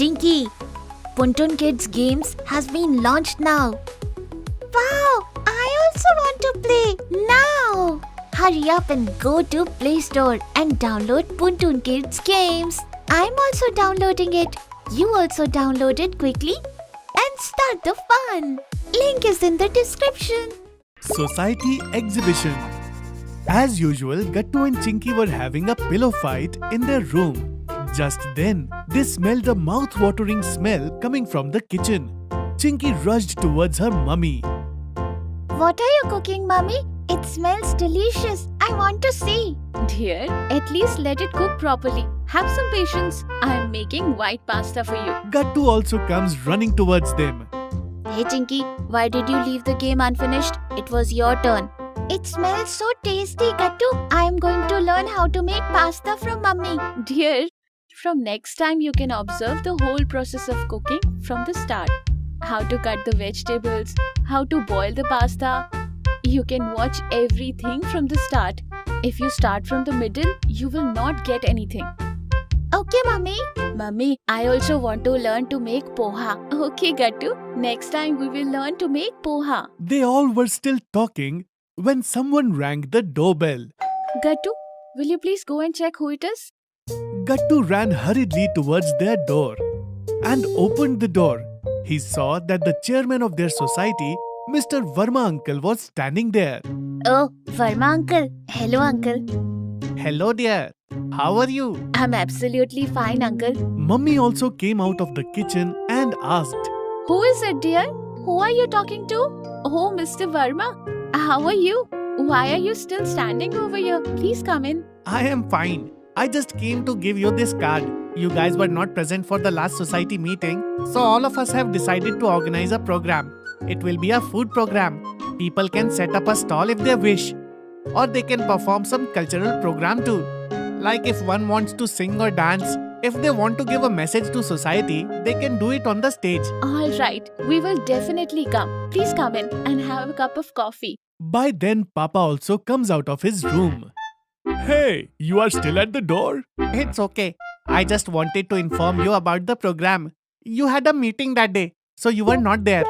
Chinky, Puntun Kids Games has been launched now. Wow, I also want to play now. Hurry up and go to Play Store and download Puntun Kids Games. I'm also downloading it. You also download it quickly and start the fun. Link is in the description. Society exhibition. As usual, Gattu and Chinky were having a pillow fight in their room. Just then, they smelled a mouth-watering smell coming from the kitchen. Chinky rushed towards her mummy. What are you cooking, Mummy? It smells delicious. I want to see. Dear, at least let it cook properly. Have some patience. I am making white pasta for you. Gattu also comes running towards them. Hey Chinky, why did you leave the game unfinished? It was your turn. It smells so tasty, Gattu. I am going to learn how to make pasta from Mummy. Dear, from next time you can observe the whole process of cooking from the start. How to cut the vegetables, how to boil the pasta. You can watch everything from the start. If you start from the middle, you will not get anything. Okay, Mummy. Mummy, I also want to learn to make poha. Okay, Gattu. Next time we will learn to make poha. They all were still talking when someone rang the doorbell. Gattu, will you please go and check who it is? Gattu ran hurriedly towards their door and opened the door. He saw that the chairman of their society, Mr. Verma uncle, was standing there. Oh, Verma uncle. Hello, uncle. Hello dear, how are you? I'm absolutely fine, uncle. Mummy also came out of the kitchen and asked, Who is it, dear? Who are you talking to? Oh, Mr. Verma. How are you? Why are you still standing over here? Please come in. I am fine. I just came to give you this card. You guys were not present for the last society meeting, so all of us have decided to organize a program. It will be a food program. People can set up a stall if they wish. Or they can perform some cultural program too. Like if one wants to sing or dance, if they want to give a message to society, they can do it on the stage. Alright, we will definitely come. Please come in and have a cup of coffee. By then, Papa also comes out of his room. Hey, you are still at the door? It's okay. I just wanted to inform you about the program. You had a meeting that day, so you were not there.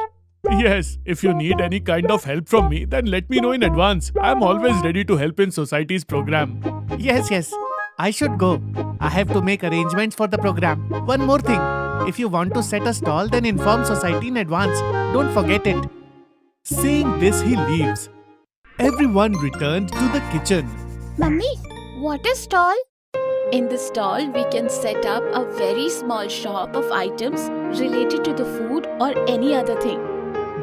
Yes, if you need any kind of help from me, then let me know in advance. I'm always ready to help in society's program. Yes. I should go. I have to make arrangements for the program. One more thing. If you want to set a stall, then inform society in advance. Don't forget it. Saying this, he leaves. Everyone returned to the kitchen. Mummy, what is stall? In the stall, we can set up a very small shop of items related to the food or any other thing.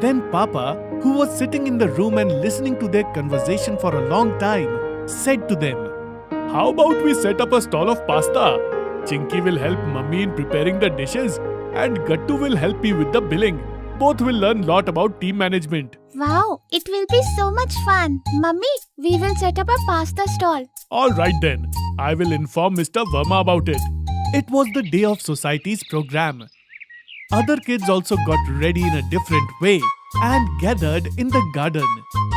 Then Papa, who was sitting in the room and listening to their conversation for a long time, said to them, How about we set up a stall of pasta? Chinky will help Mummy in preparing the dishes and Gattu will help me with the billing. Both will learn lot about team management. Wow, it will be so much fun. Mummy, we will set up a pasta stall. Alright then, I will inform Mr. Verma about it. It was the day of society's program. Other kids also got ready in a different way and gathered in the garden.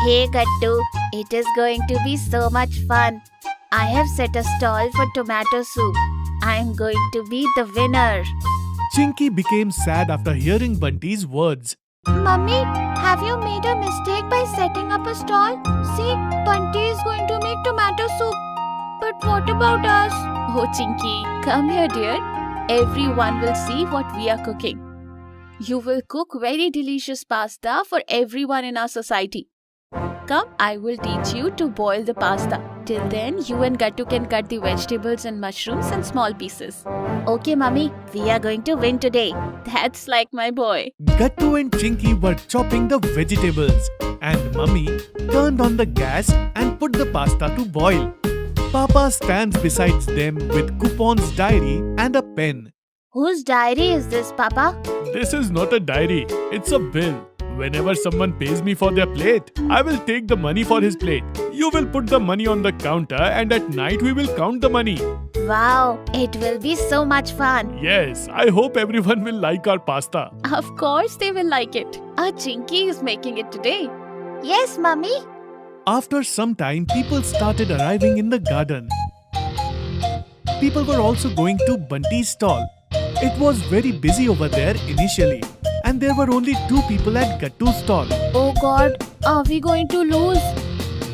Hey Gattu, it is going to be so much fun. I have set a stall for tomato soup. I am going to be the winner. Chinky became sad after hearing Bunty's words. Mummy, have you made a mistake by setting up a stall? See, Bunty is going to make tomato soup. But what about us? Oh, Chinky, come here, dear. Everyone will see what we are cooking. You will cook very delicious pasta for everyone in our society. Come, I will teach you to boil the pasta. Till then, you and Gattu can cut the vegetables and mushrooms in small pieces. Okay, Mummy, we are going to win today. That's like my boy. Gattu and Chinky were chopping the vegetables and Mummy turned on the gas and put the pasta to boil. Papa stands beside them with Coupon's diary and a pen. Whose diary is this, Papa? This is not a diary, it's a bill. Whenever someone pays me for their plate, I will take the money for his plate. You will put the money on the counter and at night we will count the money. Wow, it will be so much fun. Yes, I hope everyone will like our pasta. Of course they will like it. Our Chinky is making it today. Yes, Mummy. After some time, people started arriving in the garden. People were also going to Bunty's stall. It was very busy over there initially, and there were only 2 people at Gattu's stall. Oh God, are we going to lose?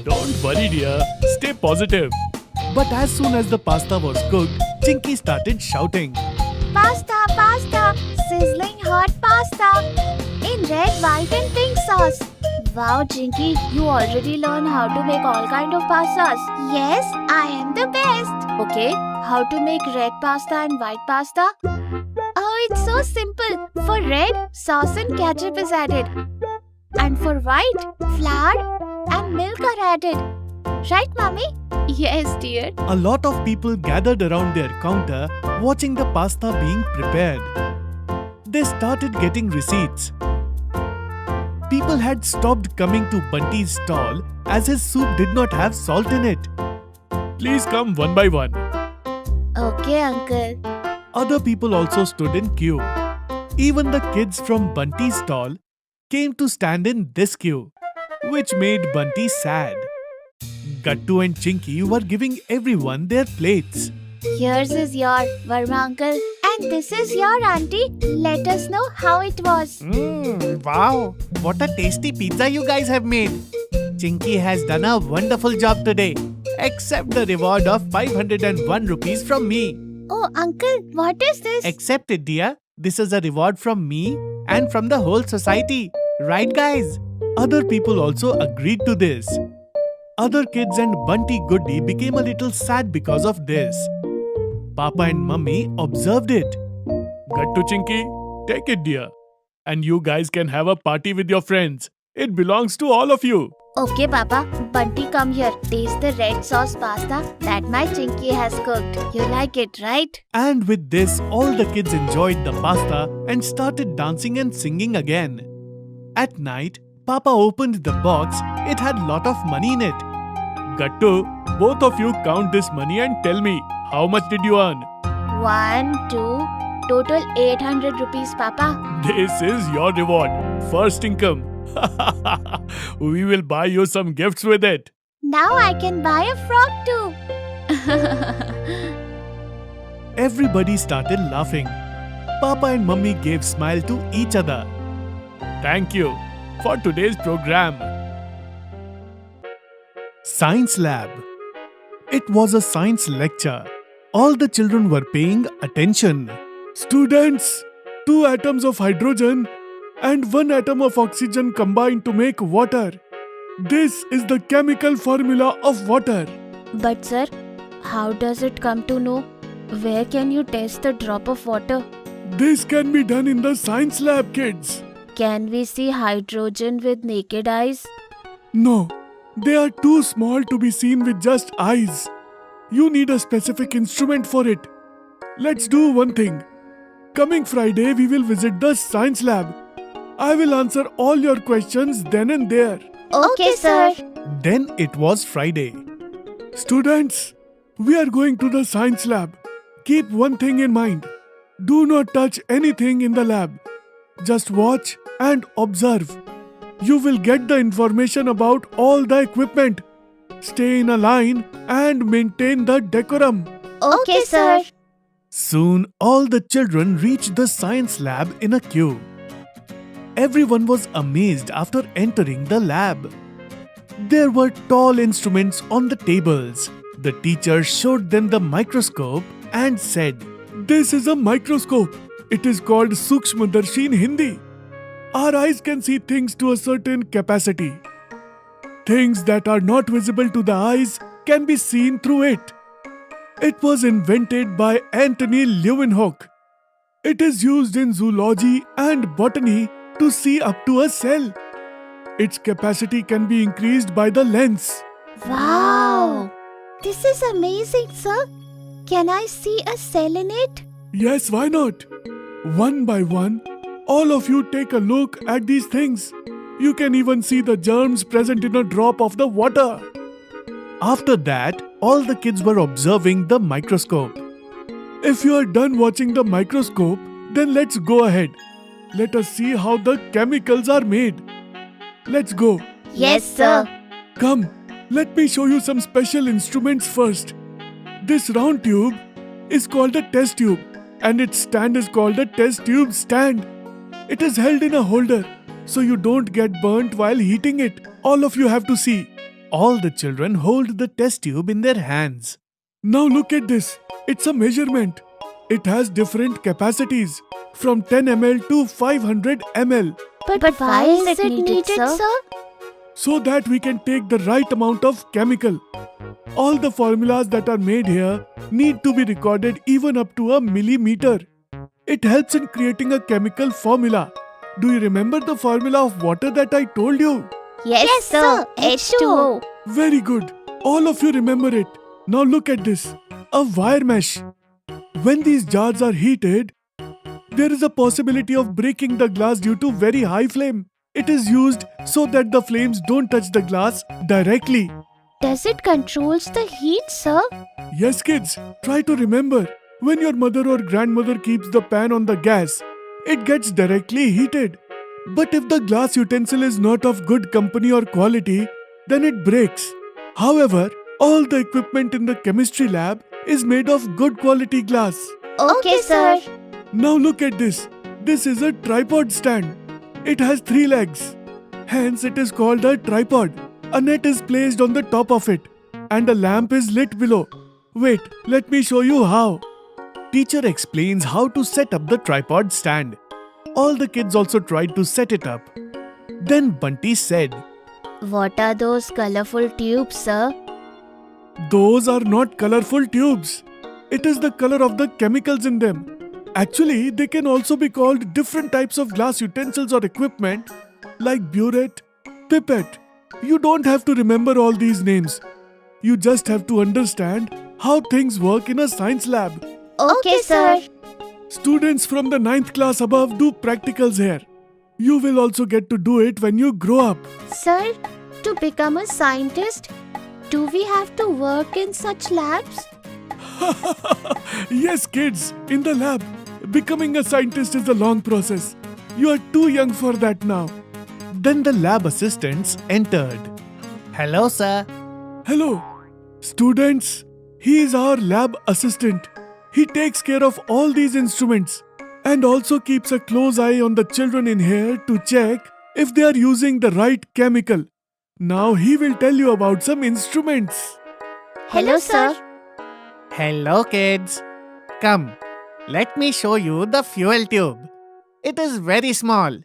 Don't worry, dear. Stay positive. But as soon as the pasta was cooked, Chinky started shouting. Pasta, pasta, sizzling hot pasta in red, white and pink sauce. Wow, Chinky, you already learned how to make all kind of pastas. Yes, I am the best. Okay, how to make red pasta and white pasta? Oh, it's so simple. For red, sauce and ketchup is added. And for white, flour and milk are added. Right, Mummy? Yes, dear. A lot of people gathered around their counter watching the pasta being prepared. They started getting receipts. People had stopped coming to Bunty's stall as his soup did not have salt in it. Please come one by one. Okay, Uncle. Other people also stood in queue. Even the kids from Bunty's stall came to stand in this queue, which made Bunty sad. Gattu and Chinky were giving everyone their plates. Yours is your Verma Uncle. And this is your auntie. Let us know how it was. Wow! What a tasty pizza you guys have made. Chinky has done a wonderful job today. Accept the reward of 501 rupees from me. Oh, Uncle, what is this? Accept it, dear. This is a reward from me and from the whole society. Right, guys? Other people also agreed to this. Other kids and Bunty Goody became a little sad because of this. Papa and Mummy observed it. Gattu Chinky, take it, dear. And you guys can have a party with your friends. It belongs to all of you. Okay, Papa. Bunty, come here. Taste the red sauce pasta that my Chinky has cooked. You like it, right? And with this, all the kids enjoyed the pasta and started dancing and singing again. At night, Papa opened the box. It had lot of money in it. Gattu, both of you count this money and tell me, how much did you earn? 1, 2, total 800 rupees, Papa. This is your reward. First income. We will buy you some gifts with it. Now I can buy a frog too. Everybody started laughing. Papa and Mummy gave smile to each other. Thank you for today's program. Science Lab. It was a science lecture. All the children were paying attention. Students, 2 atoms of hydrogen and 1 atom of oxygen combine to make water. This is the chemical formula of water. But sir, how does it come to know? Where can you test the drop of water? This can be done in the science lab, kids. Can we see hydrogen with naked eyes? No, they are too small to be seen with just eyes. You need a specific instrument for it. Let's do one thing. Coming Friday, we will visit the science lab. I will answer all your questions then and there. Okay, sir. Then it was Friday. Students, we are going to the science lab. Keep one thing in mind. Do not touch anything in the lab. Just watch and observe. You will get the information about all the equipment. Stay in a line and maintain the decorum. Okay, sir. Soon all the children reached the science lab in a queue. Everyone was amazed after entering the lab. There were tall instruments on the tables. The teacher showed them the microscope and said, "This is a microscope. It is called Sukshmadarshi in Hindi. Our eyes can see things to a certain capacity. Things that are not visible to the eyes can be seen through it. It was invented by Anthony Leeuwenhoek. It is used in zoology and botany to see up to a cell. Its capacity can be increased by the lens." Wow. This is amazing, sir. Can I see a cell in it? Yes, why not? One by one, all of you take a look at these things. You can even see the germs present in a drop of the water. After that, all the kids were observing the microscope. If you are done watching the microscope, then let's go ahead. Let us see how the chemicals are made. Let's go. Yes, sir. Come, let me show you some special instruments first. This round tube is called a test tube. and its stand is called a test tube stand. It is held in a holder, so you don't get burnt while heating it. All of you have to see. All the children hold the test tube in their hands. Now look at this. It's a measurement. It has different capacities, from 10 ml to 500 ml, But why is it needed, sir? so that we can take the right amount of chemical. All the formulas that are made here need to be recorded even up to a millimeter. It helps in creating a chemical formula. Do you remember the formula of water that I told you? Yes, sir. H2O. Very good. All of you remember it. Now look at this. A wire mesh. When these jars are heated, there is a possibility of breaking the glass due to very high flame. It is used so that the flames don't touch the glass directly. Does it controls the heat, sir? Yes, kids, try to remember. When your mother or grandmother keeps the pan on the gas, it gets directly heated. But if the glass utensil is not of good company or quality, then it breaks. However, all the equipment in the chemistry lab is made of good quality glass. Okay, sir. Now look at this. This is a tripod stand. It has 3 legs. Hence it is called a tripod. A net is placed on the top of it and a lamp is lit below. Wait, let me show you how. Teacher explains how to set up the tripod stand. All the kids also tried to set it up. Then Bunty said, What are those colorful tubes, sir? "Those are not colorful tubes. It is the color of the chemicals in them. Actually, they can also be called different types of glass utensils or equipment like burette, pipette. You don't have to remember all these names. You just have to understand how things work in a science lab. Okay, sir. Students from the 9th class above do practicals here. You will also get to do it when you grow up." Sir, to become a scientist, do we have to work in such labs? Yes, kids, in the lab. Becoming a scientist is a long process. You are too young for that now. Then the lab assistants entered. "Hello, sir." "Hello. Students, he is our lab assistant. He takes care of all these instruments and also keeps a close eye on the children in here to check if they are using the right chemical. Now he will tell you about some instruments." Hello, sir. Hello, kids. Come, let me show you the fuel tube. It is very small.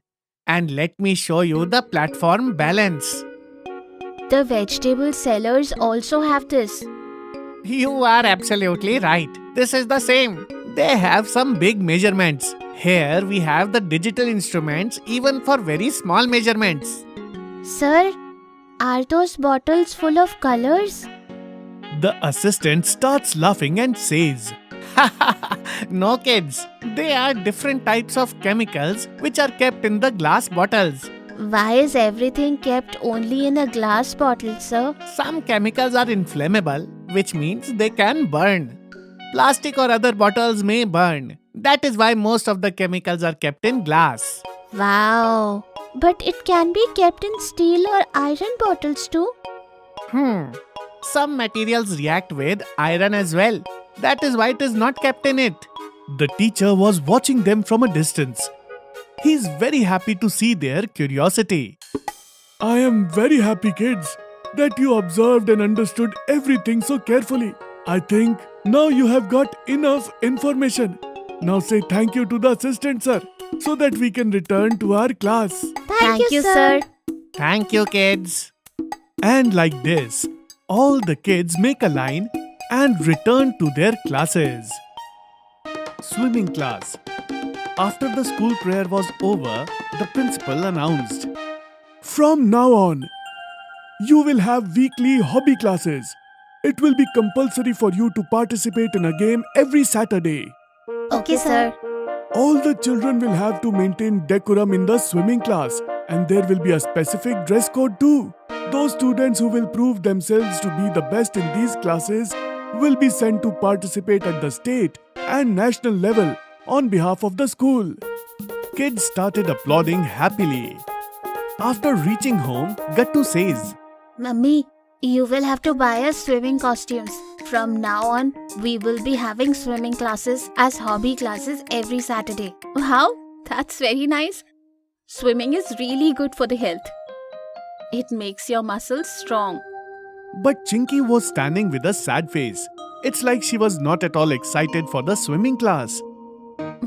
And let me show you the platform balance. The vegetable sellers also have this. You are absolutely right. This is the same. They have some big measurements. Here we have the digital instruments even for very small measurements. Sir, are those bottles full of colors? The assistant starts laughing and says, "No, kids. They are different types of chemicals which are kept in the glass bottles. Why is everything kept only in a glass bottle, sir? Some chemicals are inflammable, which means they can burn. Plastic or other bottles may burn. That is why most of the chemicals are kept in glass." Wow. But it can be kept in steel or iron bottles too? Some materials react with iron as well. That is why it is not kept in it. The teacher was watching them from a distance. He is very happy to see their curiosity. "I am very happy, kids, that you observed and understood everything so carefully. I think now you have got enough information. Now say thank you to the assistant, sir, so that we can return to our class." Thank you, sir. Thank you, kids. And like this, all the kids make a line and return to their classes. Swimming class. After the school prayer was over, the principal announced, "From now on, you will have weekly hobby classes. It will be compulsory for you to participate in a game every Saturday. Okay, sir. All the children will have to maintain decorum in the swimming class, and there will be a specific dress code too. Those students who will prove themselves to be the best in these classes will be sent to participate at the state and national level on behalf of the school." Kids started applauding happily. After reaching home, Gattu says, Mummy, You will have to buy us swimming costumes. From now on, we will be having swimming classes as hobby classes every Saturday. Wow, that's very nice. Swimming is really good for the health. It makes your muscles strong. But Chinky was standing with a sad face. It's like she was not at all excited for the swimming class.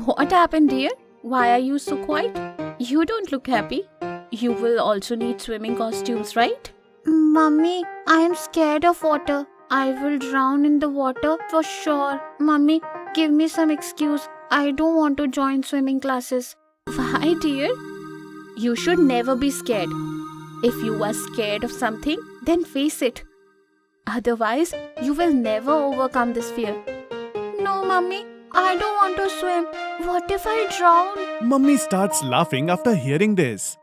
What happened, dear? Why are you so quiet? You don't look happy. You will also need swimming costumes, right? Mummy, I am scared of water. I will drown in the water for sure. Mummy, give me some excuse. I don't want to join swimming classes. Why, dear? You should never be scared. If you are scared of something, then face it. Otherwise, you will never overcome this fear. No, Mummy, I don't want to swim. What if I drown? Mummy starts laughing after hearing this.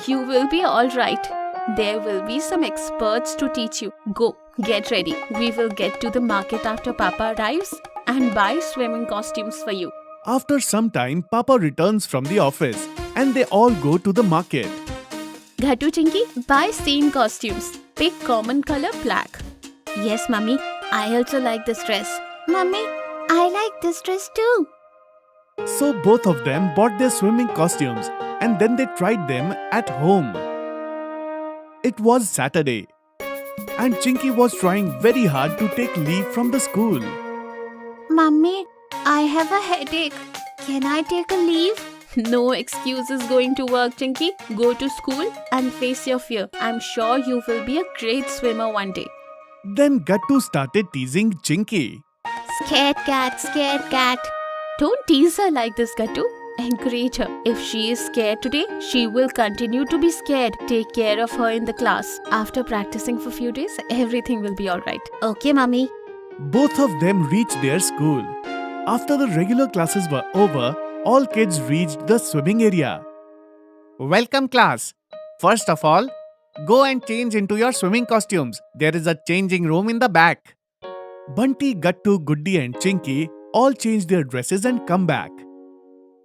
You will be alright. There will be some experts to teach you. Go, get ready. We will get to the market after Papa arrives and buy swimming costumes for you. After some time, Papa returns from the office and they all go to the market. Ghattu Chinky, buy same costumes. Pick common color black. Yes, Mummy. I also like this dress. Mummy, I like this dress too. So both of them bought their swimming costumes and then they tried them at home. It was Saturday and Chinky was trying very hard to take leave from the school. Mummy, I have a headache. Can I take a leave? No excuses going to work, Chinky. Go to school and face your fear. I'm sure you will be a great swimmer one day. Then Gattu started teasing Chinky. Scared cat, scared cat. Don't tease her like this, Gattu. Encourage her. If she is scared today, she will continue to be scared. Take care of her in the class. After practicing for few days, everything will be alright. Okay, Mummy. Both of them reached their school. After the regular classes were over, all kids reached the swimming area. Welcome class. First of all, go and change into your swimming costumes. There is a changing room in the back. Bunty, Gattu, Goody and Chinky all changed their dresses and come back.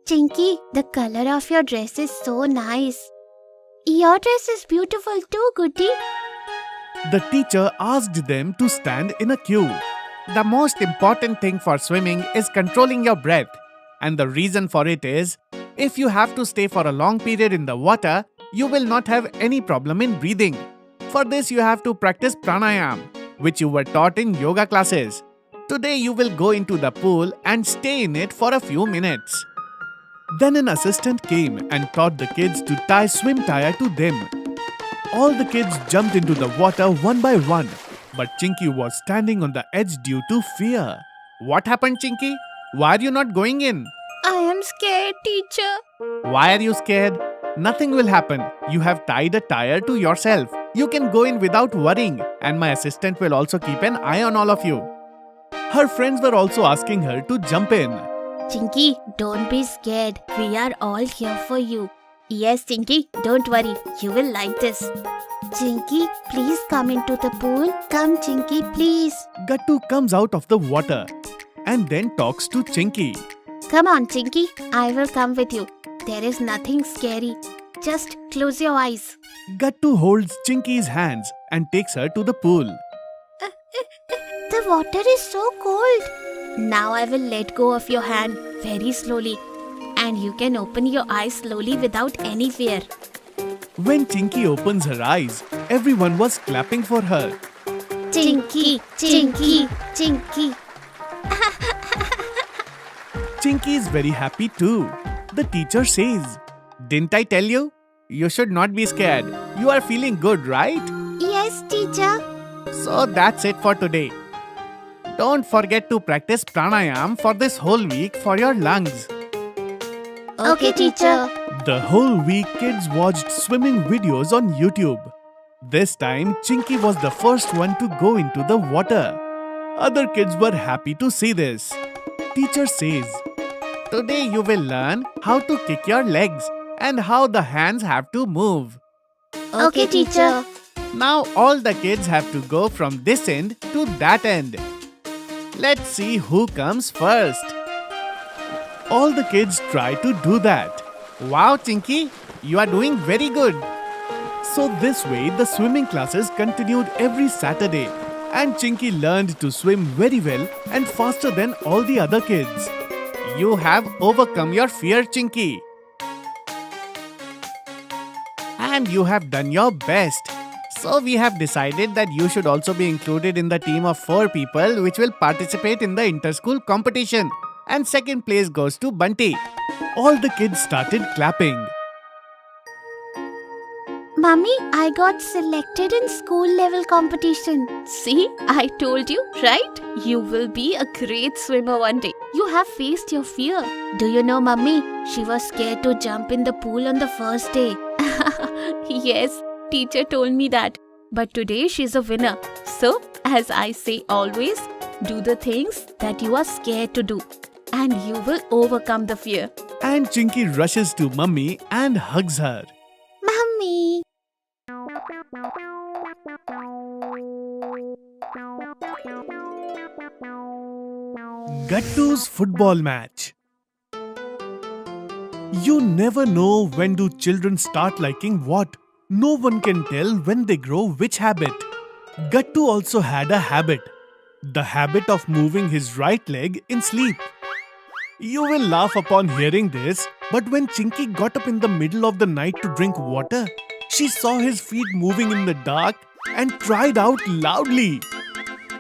Chinky, the color of your dress is so nice. Your dress is beautiful too, Goody. The teacher asked them to stand in a queue. The most important thing for swimming is controlling your breath. And the reason for it is, if you have to stay for a long period in the water, you will not have any problem in breathing. For this, you have to practice pranayam, which you were taught in yoga classes. Today, you will go into the pool and stay in it for a few minutes. Then an assistant came and taught the kids to tie swim tire to them. All the kids jumped into the water one by one, but Chinky was standing on the edge due to fear. What happened, Chinky? Why are you not going in? I am scared, teacher. Why are you scared? Nothing will happen. You have tied a tire to yourself. You can go in without worrying, and my assistant will also keep an eye on all of you. Her friends were also asking her to jump in. Chinky, don't be scared. We are all here for you. Yes, Chinky, don't worry. You will like this. Chinky, please come into the pool. Come, Chinky, please. Gattu comes out of the water and then talks to Chinky. Come on, Chinky. I will come with you. There is nothing scary. Just close your eyes. Gattu holds Chinky's hands and takes her to the pool. The water is so cold. Now I will let go of your hand very slowly. And you can open your eyes slowly without any fear. When Chinky opens her eyes, everyone was clapping for her. Chinky, Chinky, Chinky. Chinky is very happy too. The teacher says, "Didn't I tell you? You should not be scared. You are feeling good, right?" Yes, teacher. So that's it for today. Don't forget to practice pranayam for this whole week for your lungs. Okay, teacher. The whole week, kids watched swimming videos on YouTube. This time, Chinky was the first one to go into the water. Other kids were happy to see this. Teacher says, "Today you will learn how to kick your legs and how the hands have to move." Okay, teacher. Now all the kids have to go from this end to that end. Let's see who comes first. All the kids try to do that. Wow, Chinky, you are doing very good. So this way, the swimming classes continued every Saturday, and Chinky learned to swim very well and faster than all the other kids. You have overcome your fear, Chinky. And you have done your best. So we have decided that you should also be included in the team of 4 people which will participate in the inter-school competition. And second place goes to Bunty. All the kids started clapping. Mummy, I got selected in school level competition. See, I told you, right? You will be a great swimmer one day. You have faced your fear. Do you know, Mummy? She was scared to jump in the pool on the first day. Yes, teacher told me that. But today she's a winner. So, as I say always, do the things that you are scared to do. And you will overcome the fear. And Chinky rushes to Mummy and hugs her. Mummy! Gattu's football match. You never know when do children start liking what. No one can tell when they grow which habit. Gattu also had a habit. The habit of moving his right leg in sleep. You will laugh upon hearing this, but when Chinky got up in the middle of the night to drink water, she saw his feet moving in the dark and cried out loudly.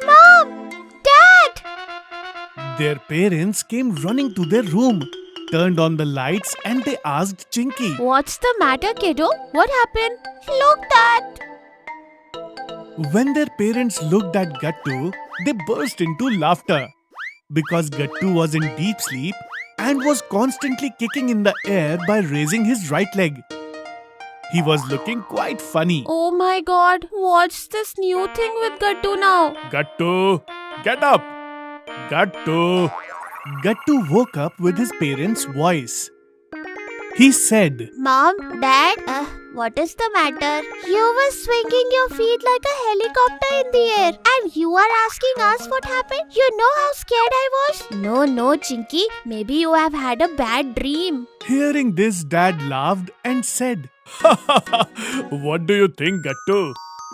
Mom! Dad! Their parents came running to their room, turned on the lights, and they asked Chinky. What's the matter, kiddo? What happened? Look, Dad! When their parents looked at Gattu, they burst into laughter. Because Gattu was in deep sleep and was constantly kicking in the air by raising his right leg. He was looking quite funny. Oh my god, what's this new thing with Gattu now? Gattu, get up! Gattu! Gattu woke up with his parents' voice. He said, Mom, Dad, what is the matter? You were swinging your feet like a helicopter in the air and you are asking us what happened? You know how scared I was? No, Chinky. Maybe you have had a bad dream. Hearing this, Dad laughed and said, What do you think, Gattu?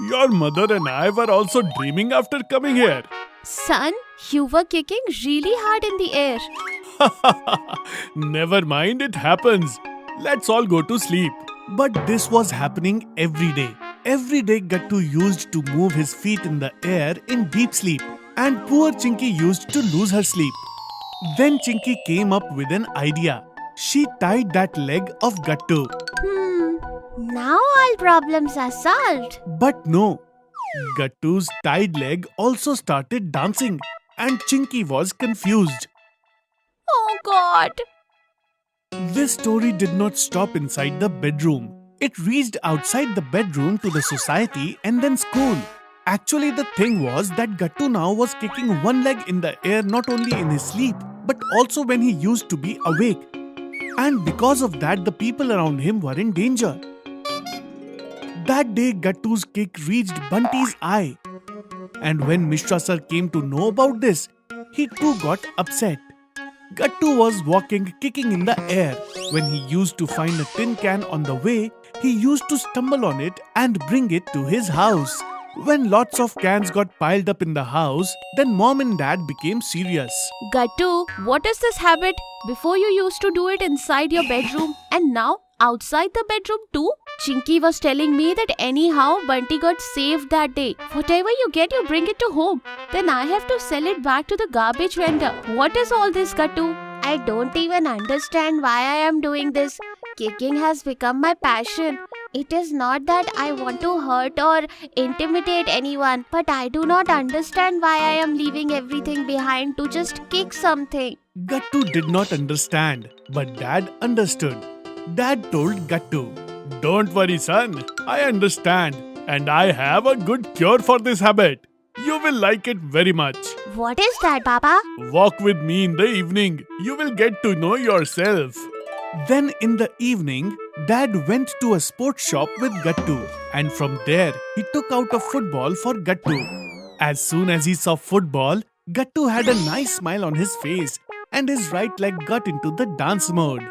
Your mother and I were also dreaming after coming here. Son, you were kicking really hard in the air. Never mind, it happens. Let's all go to sleep. But this was happening every day. Every day Gattu used to move his feet in the air in deep sleep. And poor Chinky used to lose her sleep. Then Chinky came up with an idea. She tied that leg of Gattu. Now all problems are solved. But no. Gattu's tied leg also started dancing. And Chinky was confused. Oh god. This story did not stop inside the bedroom. It reached outside the bedroom to the society and then school. Actually, the thing was that Gattu now was kicking one leg in the air not only in his sleep, but also when he used to be awake. And because of that, the people around him were in danger. That day, Gattu's kick reached Bunty's eye. And when Mishra sir came to know about this, he too got upset. Gattu was walking kicking in the air. When he used to find a tin can on the way, he used to stumble on it and bring it to his house. When lots of cans got piled up in the house, then mom and dad became serious. Gattu, what is this habit? Before you used to do it inside your bedroom and now outside the bedroom too? Chinky was telling me that anyhow Bunty got saved that day. Whatever you get, you bring it to home. Then I have to sell it back to the garbage vendor. What is all this, Gattu? I don't even understand why I am doing this. Kicking has become my passion. It is not that I want to hurt or intimidate anyone, but I do not understand why I am leaving everything behind to just kick something. Gattu did not understand, but Dad understood. Dad told Gattu, "Don't worry, son. I understand. And I have a good cure for this habit. You will like it very much. What is that, Papa? Walk with me in the evening. You will get to know yourself." Then in the evening, Dad went to a sports shop with Gattu, and from there he took out a football for Gattu. As soon as he saw football, Gattu had a nice smile on his face and his right leg got into the dance mode.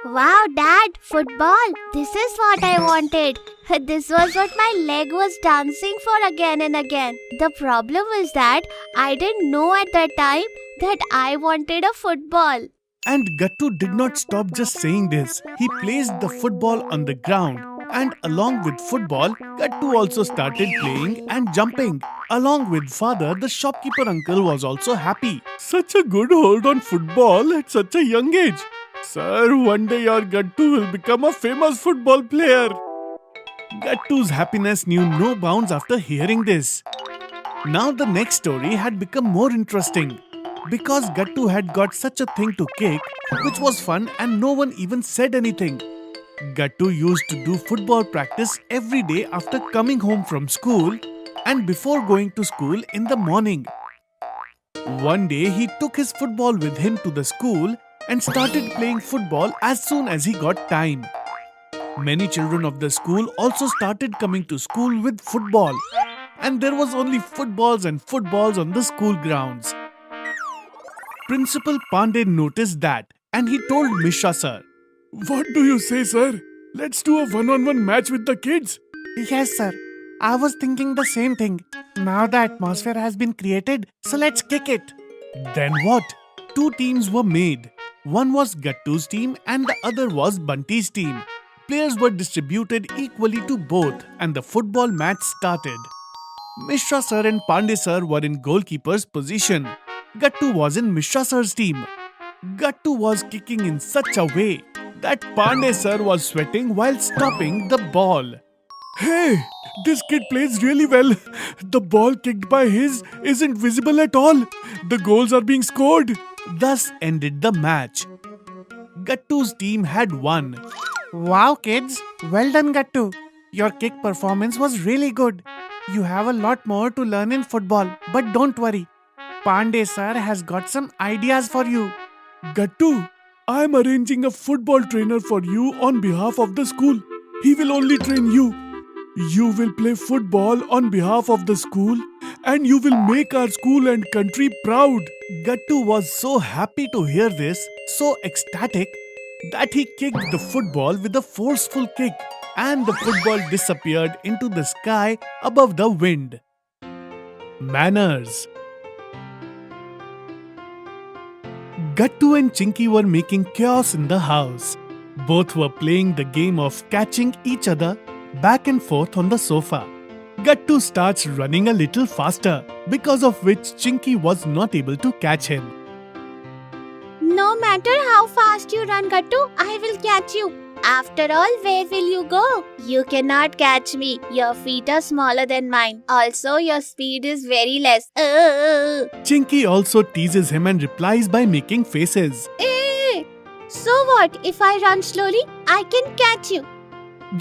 Wow, Dad, football. This is what I wanted. This was what my leg was dancing for again and again. The problem was that I didn't know at that time that I wanted a football. And Gattu did not stop just saying this. He placed the football on the ground. And along with football, Gattu also started playing and jumping. Along with father, the shopkeeper uncle was also happy. Such a good hold on football at such a young age. Sir, one day your Gattu will become a famous football player. Gattu's happiness knew no bounds after hearing this. Now the next story had become more interesting. Because Gattu had got such a thing to kick, which was fun and no one even said anything. Gattu used to do football practice every day after coming home from school and before going to school in the morning. One day he took his football with him to the school and started playing football as soon as he got time. Many children of the school also started coming to school with football, and there was only footballs and footballs on the school grounds. Principal Pandey noticed that and he told Mishra sir, "What do you say, sir? Let's do a one-on-one match with the kids." "Yes, sir. I was thinking the same thing. Now the atmosphere has been created, so let's kick it." Then what? Two teams were made. One was Gattu's team and the other was Bunty's team. Players were distributed equally to both and the football match started. Mishra sir and Pandey sir were in goalkeeper's position. Gattu was in Mishra sir's team. Gattu was kicking in such a way that Pandey sir was sweating while stopping the ball. "Hey, this kid plays really well. The ball kicked by his isn't visible at all. The goals are being scored." Thus ended the match. Gattu's team had won. "Wow, kids. Well done, Gattu. Your kick performance was really good. You have a lot more to learn in football, but don't worry. Pandey sir has got some ideas for you." "Gattu, I am arranging a football trainer for you on behalf of the school. He will only train you. You will play football on behalf of the school and you will make our school and country proud." Gattu was so happy to hear this, so ecstatic, that he kicked the football with a forceful kick and the football disappeared into the sky above the wind. Manners. Gattu and Chinky were making chaos in the house. Both were playing the game of catching each other back and forth on the sofa. Gattu starts running a little faster, because of which Chinky was not able to catch him. No matter how fast you run, Gattu, I will catch you. After all, where will you go? You cannot catch me. Your feet are smaller than mine. Also, your speed is very less. Chinky also teases him and replies by making faces. So what? If I run slowly, I can catch you.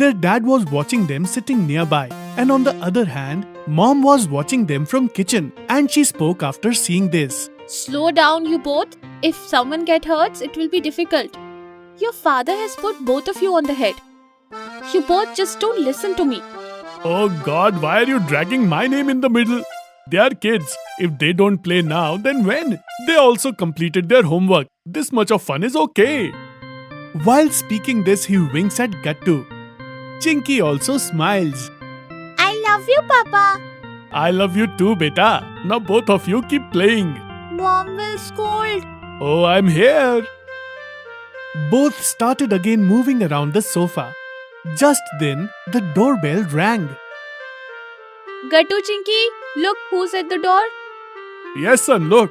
Their dad was watching them sitting nearby, and on the other hand, mom was watching them from kitchen, and she spoke after seeing this. Slow down, you both. If someone gets hurt, it will be difficult. Your father has put both of you on the head. You both just don't listen to me. Oh God, why are you dragging my name in the middle? They are kids. If they don't play now, then when? They also completed their homework. This much of fun is okay. While speaking this, he winks at Gattu. Chinky also smiles. I love you, Papa. I love you too, beta. Now both of you keep playing. Mom will scold. Oh, I'm here. Both started again moving around the sofa. Just then, the doorbell rang. Gattu, Chinky, look who's at the door. Yes, son, look.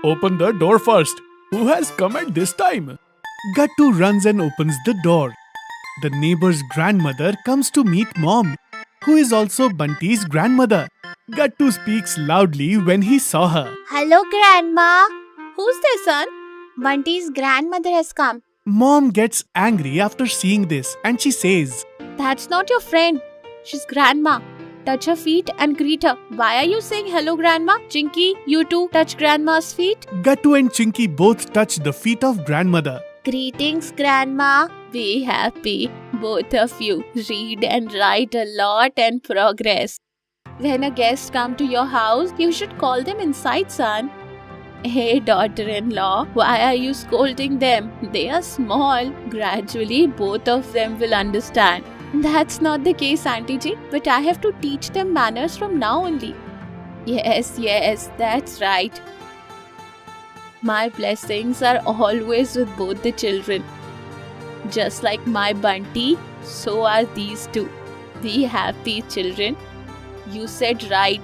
Open the door first. Who has come at this time? Gattu runs and opens the door. The neighbor's grandmother comes to meet mom, who is also Bunty's grandmother. Gattu speaks loudly when he saw her. Hello, Grandma. Who's there, son? Bunty's grandmother has come. Mom gets angry after seeing this and she says, That's not your friend. She's grandma. Touch her feet and greet her. Why are you saying hello, grandma? Chinky, you too touch grandma's feet. Gattu and Chinky both touch the feet of grandmother. Greetings, Grandma. Be happy. Both of you read and write a lot and progress. When a guest comes to your house, you should call them inside, son. Hey, daughter-in-law, why are you scolding them? They are small. Gradually, both of them will understand. That's not the case, Auntie Ji, but I have to teach them manners from now only. Yes, that's right. My blessings are always with both the children. Just like my Bunty, so are these two. Be happy, children. You said right.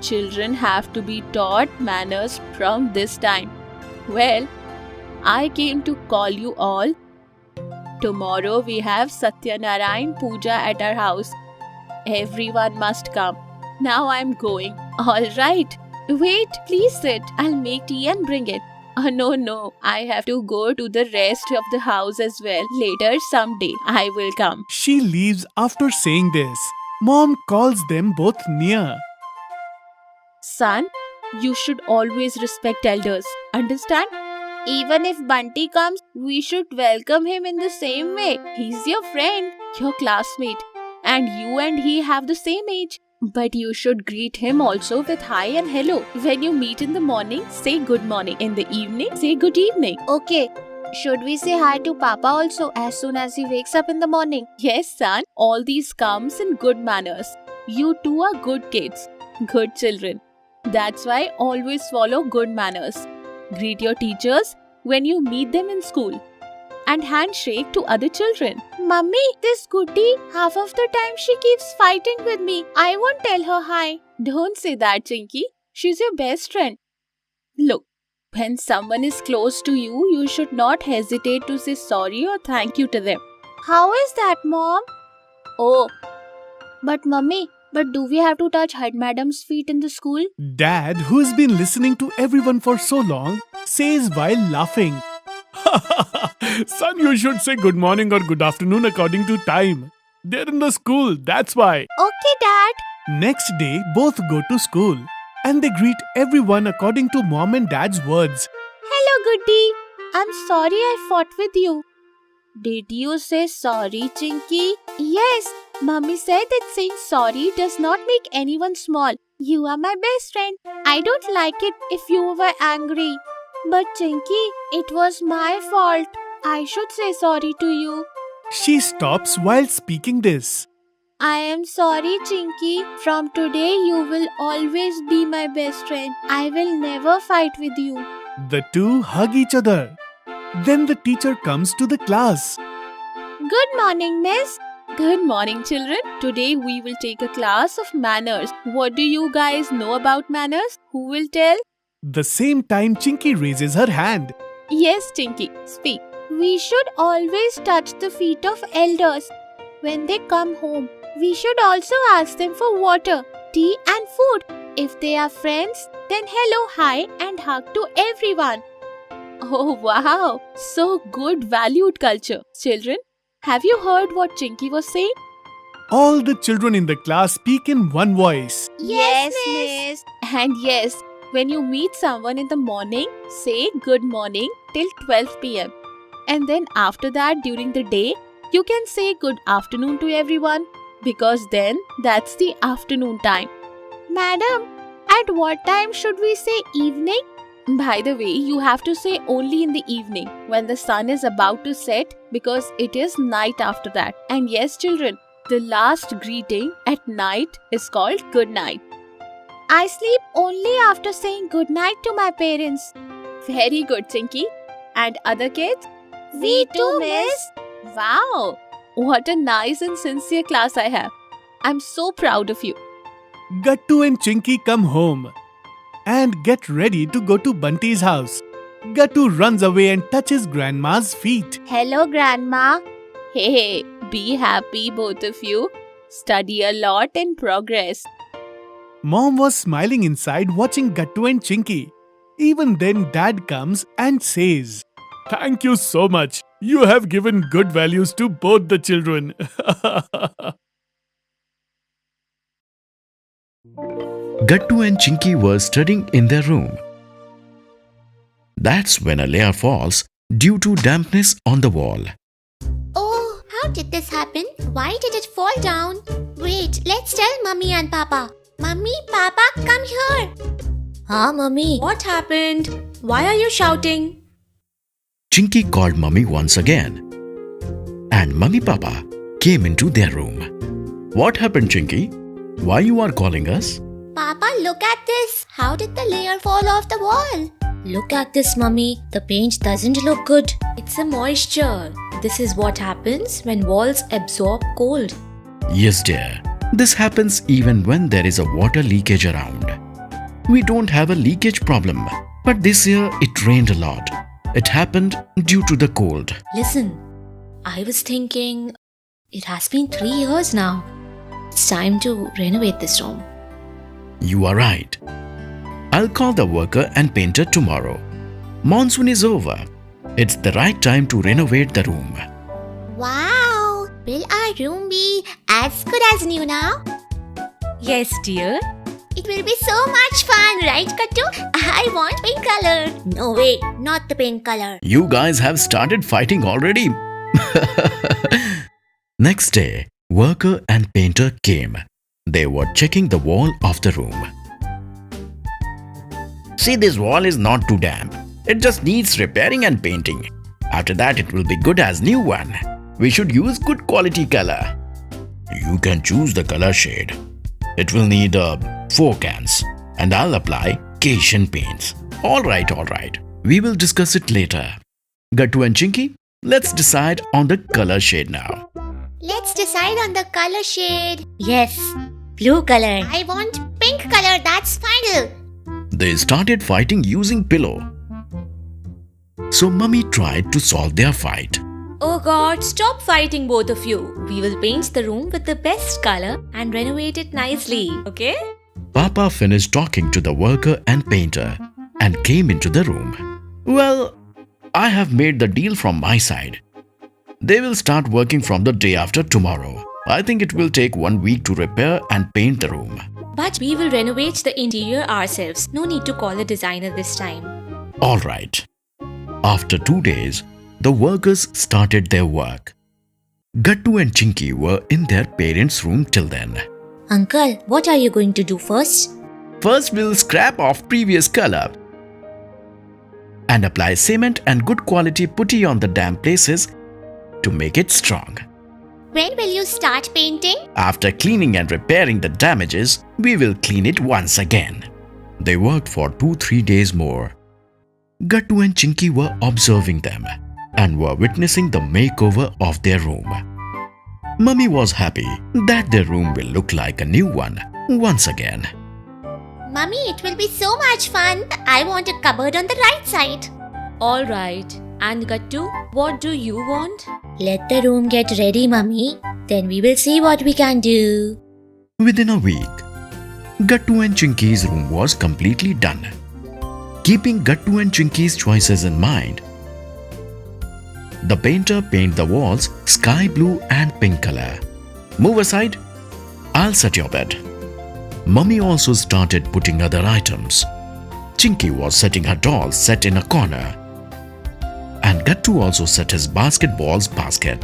Children have to be taught manners from this time. Well, I came to call you all. Tomorrow we have Satyanarayan Puja at our house. Everyone must come. Now I'm going. All right. Wait, please sit. I'll make tea and bring it. No. I have to go to the rest of the house as well. Later, someday, I will come. She leaves after saying this. Mom calls them both near. Son, you should always respect elders. Understand? Even if Bunty comes, we should welcome him in the same way. He's your friend, your classmate, and you and he have the same age. But you should greet him also with hi and hello. When you meet in the morning, say good morning. In the evening, say good evening. Okay. Should we say hi to Papa also as soon as he wakes up in the morning? Yes, son. All these comes in good manners. You two are good kids, good children. That's why always follow good manners. Greet your teachers when you meet them in school. And handshake to other children. Mummy, this goody, half of the time she keeps fighting with me. I won't tell her hi. Don't say that, Chinky. She's your best friend. Look, when someone is close to you, you should not hesitate to say sorry or thank you to them. How is that, Mom? Oh, But Mummy, do we have to touch Head Madam's feet in the school? Dad, who's been listening to everyone for so long, says while laughing. Son, you should say good morning or good afternoon according to time. They're in the school, that's why. Okay, Dad. Next day, both go to school and they greet everyone according to mom and dad's words. Hello, Goody. I'm sorry I fought with you. Did you say sorry, Chinky? Yes. Mummy said that saying sorry does not make anyone small. You are my best friend. I don't like it if you were angry. But Chinky, it was my fault. I should say sorry to you. She stops while speaking this. I am sorry, Chinky. From today, you will always be my best friend. I will never fight with you. The two hug each other. Then the teacher comes to the class. Good morning, miss. good morning, children. Today we will take a class of manners. What do you guys know about manners? Who will tell? The same time Chinky raises her hand. Yes, Chinky, speak. We should always touch the feet of elders when they come home. We should also ask them for water, tea and food. If they are friends, then hello, hi and hug to everyone. Oh wow, so good valued culture. Children, have you heard what Chinky was saying? All the children in the class speak in one voice. Yes, miss. And yes, when you meet someone in the morning, say good morning till 12 p.m. And then after that during the day, you can say good afternoon to everyone because then that's the afternoon time. Madam, at what time should we say evening? By the way, you have to say only in the evening when the sun is about to set because it is night after that. And yes, children, the last greeting at night is called good night. I sleep only after saying good night to my parents. Very good, Chinky. And other kids? We too, miss. Wow, what a nice and sincere class I have. I'm so proud of you. Gattu and Chinky come home and get ready to go to Bunty's house. Gattu runs away and touches Grandma's feet. Hello, Grandma. Hey, be happy both of you. Study a lot and progress. Mom was smiling inside watching Gattu and Chinky. Even then Dad comes and says, "Thank you so much. You have given good values to both the children." Gattu and Chinky were studying in their room. That's when a layer falls due to dampness on the wall. Oh, how did this happen? Why did it fall down? Wait, let's tell Mummy and Papa. Mummy, Papa, come here. Mummy. What happened? Why are you shouting? Chinky called Mummy once again. And Mummy Papa came into their room. What happened, Chinky? Why you are calling us? Papa, look at this. How did the layer fall off the wall? Look at this, Mummy. The paint doesn't look good. It's a moisture. This is what happens when walls absorb cold. Yes, dear. This happens even when there is a water leakage around. We don't have a leakage problem, but this year it rained a lot. It happened due to the cold. Listen, I was thinking it has been 3 years now. It's time to renovate this room. You are right. I'll call the worker and painter tomorrow. Monsoon is over. It's the right time to renovate the room. Wow. Will our room be as good as new now? Yes, dear. It will be so much fun, right, Kattu? I want pink color. No, wait, not the pink color. You guys have started fighting already. Next day, worker and painter came. They were checking the wall of the room. See, this wall is not too damp. It just needs repairing and painting. After that, it will be good as new one. We should use good quality color. You can choose the color shade. It will need 4 cans. And I'll apply Asian paints. Alright. We will discuss it later. Gattu and Chinky, let's decide on the color shade now. Let's decide on the color shade. Yes, blue color. I want pink color, that's final. They started fighting using pillow. So Mummy tried to solve their fight. Oh God, stop fighting both of you. We will paint the room with the best color and renovate it nicely, okay? Papa finished talking to the worker and painter and came into the room. Well, I have made the deal from my side. They will start working from the day after tomorrow. I think it will take 1 week to repair and paint the room. But we will renovate the interior ourselves. No need to call a designer this time. Alright. After 2 days, the workers started their work. Gattu and Chinky were in their parents' room till then. Uncle, what are you going to do first? First, we'll scrap off previous color and apply cement and good quality putty on the damp places to make it strong. When will you start painting? After cleaning and repairing the damages, we will clean it once again. They worked for 2-3 days more. Gattu and Chinky were observing them and were witnessing the makeover of their room. Mummy was happy that their room will look like a new one once again. Mummy, it will be so much fun. I want a cupboard on the right side. Alright. And Gattu, what do you want? Let the room get ready, Mummy. Then we will see what we can do. Within a week, Gattu and Chinky's room was completely done. Keeping Gattu and Chinky's choices in mind, the painter painted the walls sky blue and pink color. Move aside. I'll set your bed. Mummy also started putting other items. Chinky was setting her doll set in a corner. And Gattu also set his basketball's basket.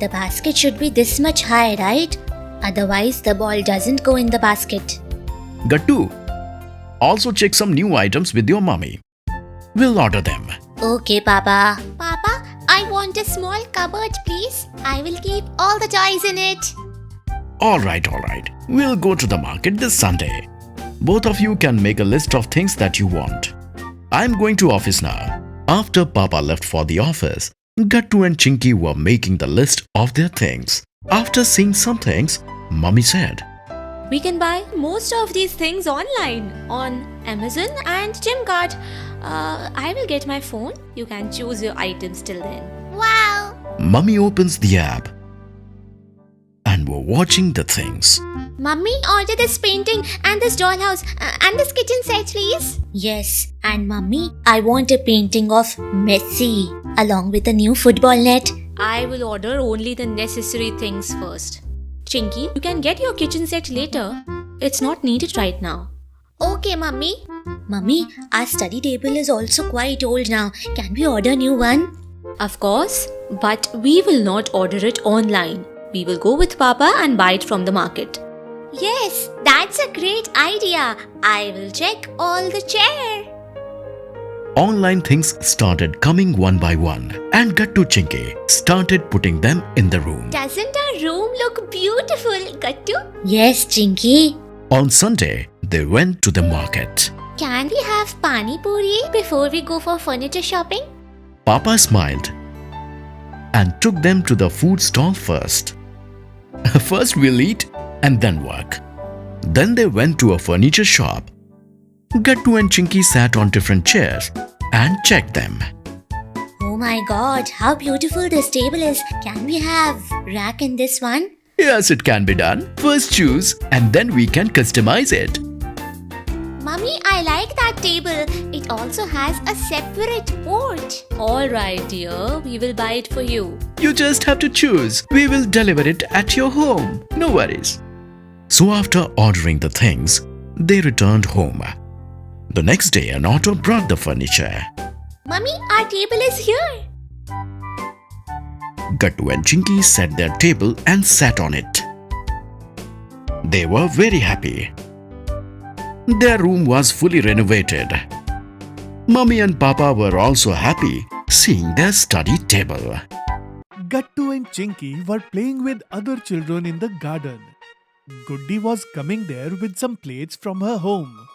The basket should be this much high, right? Otherwise, the ball doesn't go in the basket. Gattu, also check some new items with your mummy. We'll order them. Okay, Papa. Papa, I want a small cupboard, please. I will keep all the toys in it. Alright. We'll go to the market this Sunday. Both of you can make a list of things that you want. I'm going to office now. After Papa left for the office, Gattu and Chinky were making the list of their things. After seeing some things, Mummy said, We can buy most of these things online on Amazon and Gymcart. I will get my phone. You can choose your items till then. Wow. Mummy opens the app and were watching the things. Mummy, order this painting and this dollhouse and this kitchen set, please. Yes, and Mummy, I want a painting of Messi along with a new football net. I will order only the necessary things first. Chinky, you can get your kitchen set later. It's not needed right now. Okay, Mummy. Mummy, our study table is also quite old now. Can we order a new one? Of course, but we will not order it online. We will go with Papa and buy it from the market. Yes, that's a great idea. I will check all the chair. Online things started coming one by one, and Gattu Chinky started putting them in the room. Doesn't our room look beautiful, Gattu? Yes, Chinky. On Sunday, they went to the market. Can we have pani puri before we go for furniture shopping? Papa smiled and took them to the food stall first. First we'll eat and then work. Then they went to a furniture shop. Gattu and Chinky sat on different chairs and checked them. Oh my god, how beautiful this table is. Can we have rack in this one? Yes, it can be done. First choose and then we can customize it. Mummy, I like that table. It also has a separate port. Alright, dear, we will buy it for you. You just have to choose. We will deliver it at your home. No worries. So after ordering the things, they returned home. The next day, an auto brought the furniture. Mummy, our table is here. Gattu and Chinky set their table and sat on it. They were very happy. Their room was fully renovated. Mummy and Papa were also happy seeing their study table. Gattu and Chinky were playing with other children in the garden. Goody was coming there with some plates from her home.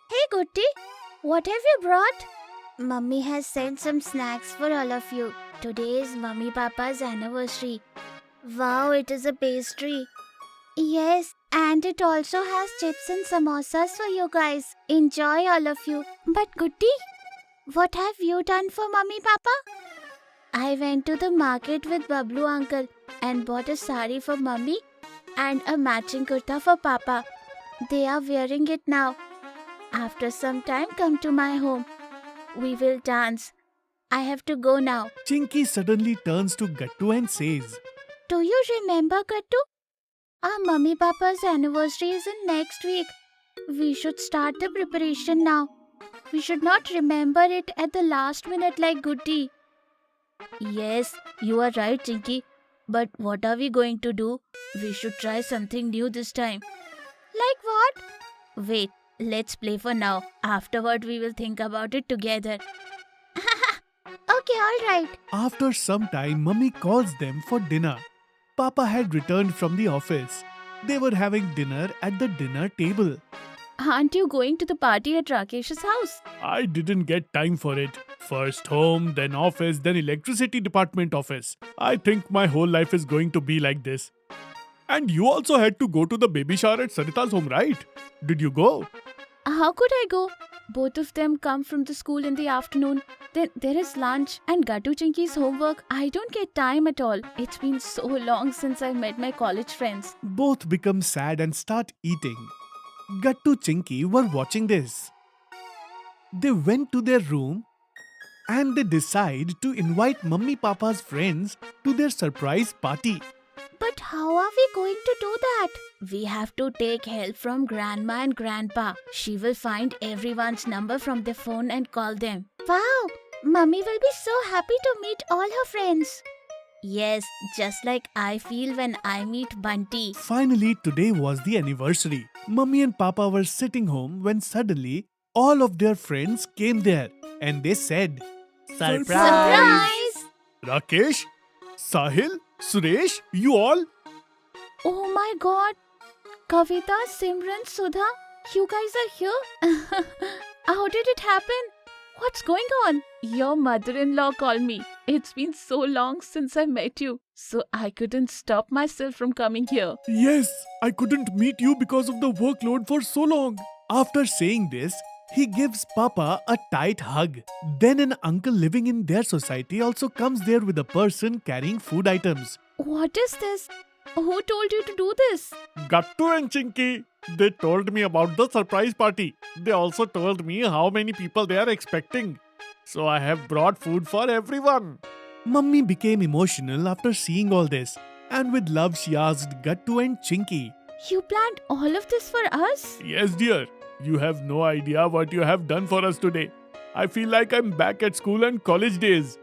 Hey Goody, what have you brought? Mummy has sent some snacks for all of you. Today is Mummy Papa's anniversary. Wow, it is a pastry. Yes, and it also has chips and samosas for you guys. Enjoy all of you. But Goody, what have you done for Mummy Papa? I went to the market with Bablu uncle and bought a sari for Mummy and a matching kurta for Papa. They are wearing it now. After some time, come to my home. We will dance. I have to go now. Chinky suddenly turns to Gattu and says, Do you remember, Gattu? Our Mummy Papa's anniversary is in next week. We should start the preparation now. We should not remember it at the last minute like Goody. Yes, you are right, Chinky. But what are we going to do? We should try something new this time. Like what? Wait, let's play for now. Afterward, we will think about it together. Okay, alright. After some time, Mummy calls them for dinner. Papa had returned from the office. They were having dinner at the dinner table. Aren't you going to the party at Rakesh's house? I didn't get time for it. First home, then office, then electricity department office. I think my whole life is going to be like this. And you also had to go to the baby shower at Sarita's home, right? Did you go? How could I go? Both of them come from the school in the afternoon. Then there is lunch and Gattu Chinky's homework. I don't get time at all. It's been so long since I met my college friends. Both become sad and start eating. Gattu Chinky were watching this. They went to their room and they decide to invite Mummy Papa's friends to their surprise party. But how are we going to do that? We have to take help from Grandma and Grandpa. She will find everyone's number from their phone and call them. Wow! Mummy will be so happy to meet all her friends. Yes, just like I feel when I meet Bunty. Finally, today was the anniversary. Mummy and Papa were sitting home when suddenly all of their friends came there and they said, Surprise! Rakesh, Sahil, Suresh, you all? Oh my god! Kavita, Simran, Sudha, you guys are here? How did it happen? What's going on? Your mother-in-law called me. It's been so long since I met you, so I couldn't stop myself from coming here. Yes, I couldn't meet you because of the workload for so long. After saying this, he gives Papa a tight hug. Then an uncle living in their society also comes there with a person carrying food items. What is this? Who told you to do this? Gattu and Chinky, they told me about the surprise party. They also told me how many people they are expecting. So I have brought food for everyone. Mummy became emotional after seeing all this. And with love she asked Gattu and Chinky, You planned all of this for us? Yes dear, you have no idea what you have done for us today. I feel like I'm back at school and college days.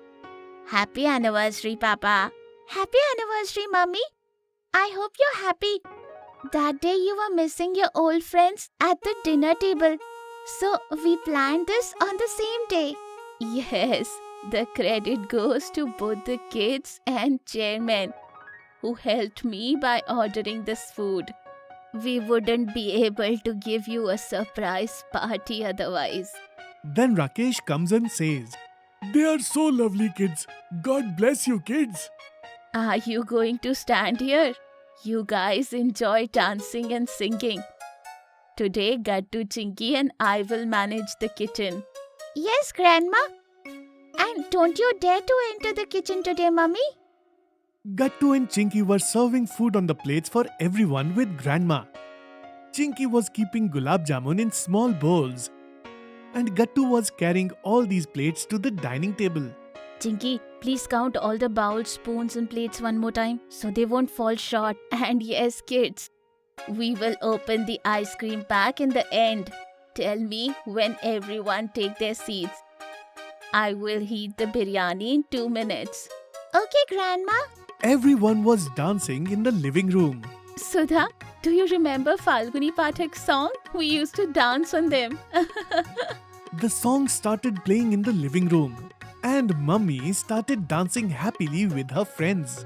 Happy anniversary, Papa. Happy anniversary, Mummy. I hope you're happy. That day you were missing your old friends at the dinner table. So we planned this on the same day. Yes, the credit goes to both the kids and chairman who helped me by ordering this food. We wouldn't be able to give you a surprise party otherwise. Then Rakesh comes and says, "They are so lovely kids. God bless you kids." Are you going to stand here? You guys enjoy dancing and singing. Today, Gattu, Chinky and I will manage the kitchen. Yes, Grandma. And don't you dare to enter the kitchen today, Mummy. Gattu and Chinky were serving food on the plates for everyone with Grandma. Chinky was keeping gulab jamun in small bowls, and Gattu was carrying all these plates to the dining table. Chinky, please count all the bowls, spoons and plates one more time so they won't fall short. And yes, kids, we will open the ice cream pack in the end. Tell me when everyone take their seats. I will heat the biryani in 2 minutes. Okay, Grandma. Everyone was dancing in the living room. Sudha, do you remember Falguni Pathak's song? We used to dance on them. The song started playing in the living room, and Mummy started dancing happily with her friends.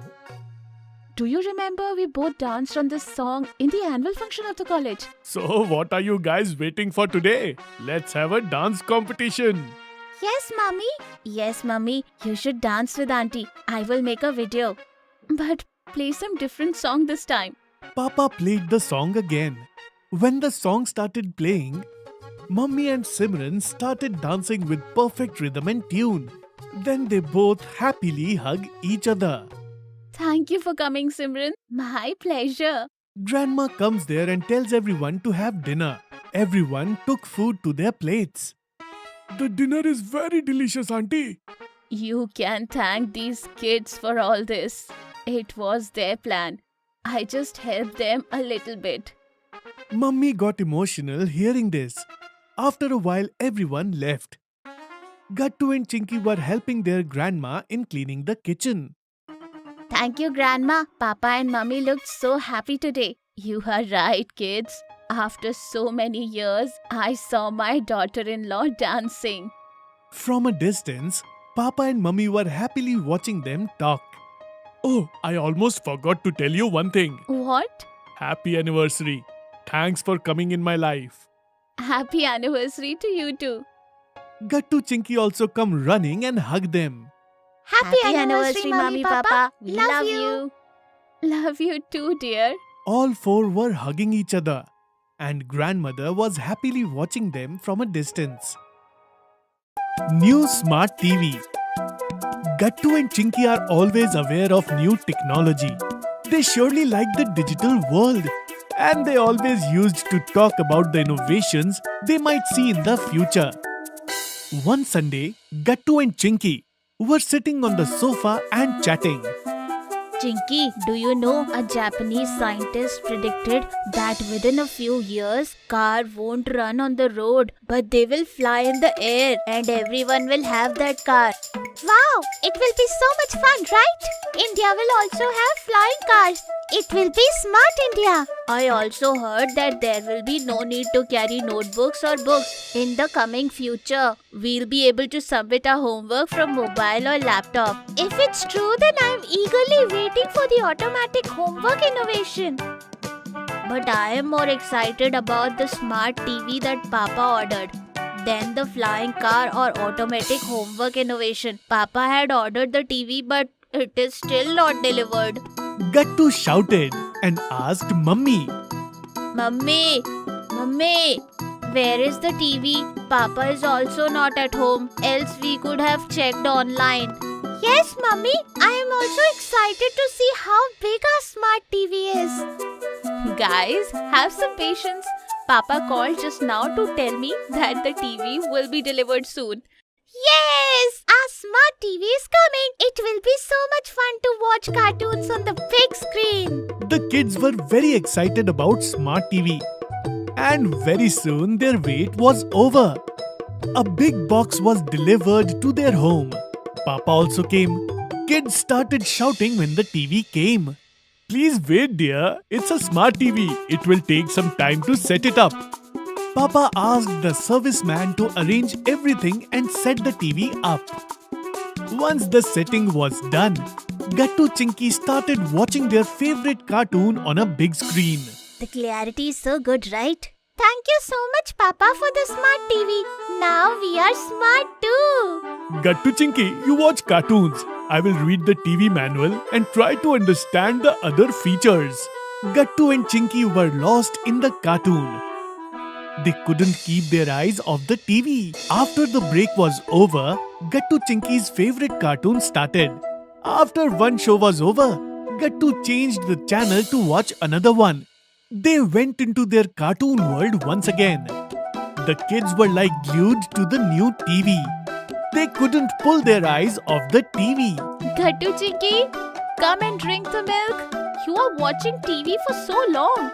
Do you remember we both danced on this song in the annual function of the college? So, what are you guys waiting for today? Let's have a dance competition. Yes, Mummy. Yes, Mummy, you should dance with Auntie. I will make a video. But play some different song this time. Papa played the song again. When the song started playing, Mummy and Simran started dancing with perfect rhythm and tune. Then they both happily hugged each other. Thank you for coming, Simran. My pleasure. Grandma comes there and tells everyone to have dinner. Everyone took food to their plates. The dinner is very delicious, Auntie. You can thank these kids for all this. It was their plan. I just helped them a little bit. Mummy got emotional hearing this. After a while, everyone left. Gattu and Chinky were helping their grandma in cleaning the kitchen. Thank you, Grandma. Papa and Mummy looked so happy today. You are right, kids. After so many years, I saw my daughter-in-law dancing. From a distance, Papa and Mummy were happily watching them talk. Oh, I almost forgot to tell you one thing. What? Happy anniversary. Thanks for coming in my life. Happy anniversary to you too. Gattu Chinky also come running and hug them. Happy anniversary, Mummy, Papa. Love you. Love you too, dear. All four were hugging each other, and grandmother was happily watching them from a distance. New Smart TV. Gattu and Chinky are always aware of new technology. They surely like the digital world, and they always used to talk about the innovations they might see in the future. One Sunday, Gattu and Chinky were sitting on the sofa and chatting. Chinky, do you know a Japanese scientist predicted that within a few years, car won't run on the road, but they will fly in the air and everyone will have that car. Wow, it will be so much fun, right? India will also have flying cars. It will be Smart India. I also heard that there will be no need to carry notebooks or books. In the coming future, we'll be able to submit our homework from mobile or laptop. If it's true, then I'm eagerly waiting for the automatic homework innovation. But I am more excited about the smart TV that Papa ordered than the flying car or automatic homework innovation. Papa had ordered the TV, but it is still not delivered. Gattu shouted and asked Mummy. Mummy, where is the TV? Papa is also not at home, else we could have checked online. Yes, Mummy, I am also excited to see how big our smart TV is. Guys, have some patience. Papa called just now to tell me that the TV will be delivered soon. Yes! Our smart TV is coming! It will be so much fun to watch cartoons on the big screen! The kids were very excited about Smart TV. And very soon their wait was over. A big box was delivered to their home. Papa also came. Kids started shouting when the TV came. Please wait, dear. It's a smart TV. It will take some time to set it up. Papa asked the serviceman to arrange everything and set the TV up. Once the setting was done, Gattu Chinky started watching their favorite cartoon on a big screen. The clarity is so good, right? Thank you so much, Papa, for the smart TV. Now we are smart too. Gattu Chinky, you watch cartoons. I will read the TV manual and try to understand the other features. Gattu and Chinky were lost in the cartoon. They couldn't keep their eyes off the TV. After the break was over, Gattu Chinky's favorite cartoon started. After one show was over, Gattu changed the channel to watch another one. They went into their cartoon world once again. The kids were like glued to the new TV. They couldn't pull their eyes off the TV. Gattu Chinky, come and drink the milk. You are watching TV for so long.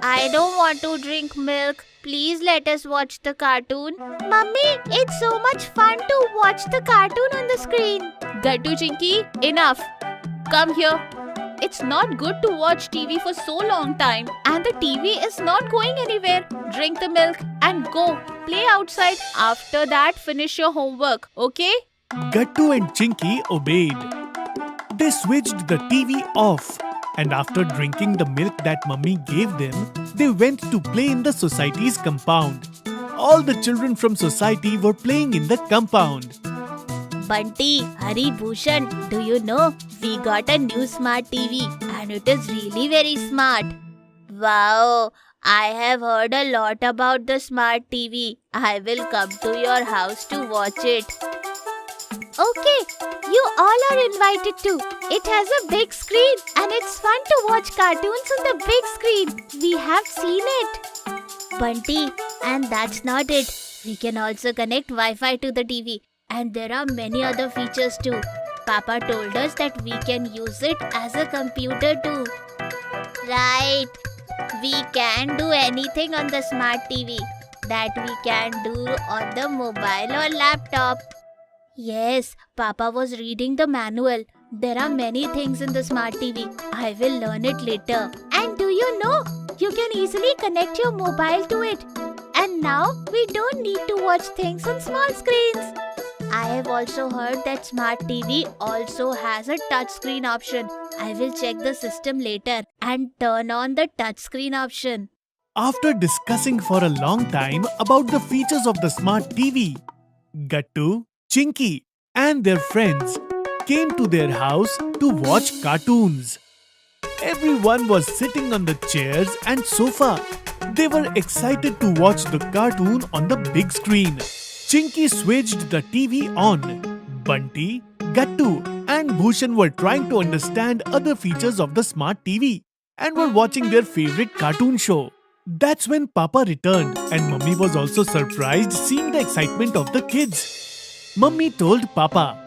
I don't want to drink milk. Please let us watch the cartoon. Mummy, it's so much fun to watch the cartoon on the screen. Gattu Chinky, enough. Come here. It's not good to watch TV for so long time and the TV is not going anywhere. Drink the milk and go play outside. After that, finish your homework, okay? Gattu and Chinky obeyed. They switched the TV off. And after drinking the milk that Mummy gave them, they went to play in the society's compound. All the children from society were playing in the compound. Bunty, Hari, Bhushan, do you know we got a new smart TV and it is really very smart. Wow, I have heard a lot about the smart TV. I will come to your house to watch it. Okay, you all are invited too. It has a big screen and it's fun to watch cartoons on the big screen. We have seen it. Bunty, and that's not it. We can also connect Wi-Fi to the TV. And there are many other features too. Papa told us that we can use it as a computer too. Right. We can do anything on the smart TV that we can do on the mobile or laptop. Yes, Papa was reading the manual. There are many things in the smart TV. I will learn it later. And do you know, you can easily connect your mobile to it. And now we don't need to watch things on small screens. I have also heard that smart TV also has a touchscreen option. I will check the system later and turn on the touchscreen option. After discussing for a long time about the features of the smart TV, Gattu, Chinky and their friends came to their house to watch cartoons. Everyone was sitting on the chairs and sofa. They were excited to watch the cartoon on the big screen. Chinky switched the TV on. Bunty, Gattu and Bhushan were trying to understand other features of the smart TV and were watching their favorite cartoon show. That's when Papa returned and Mummy was also surprised seeing the excitement of the kids. Mummy told Papa,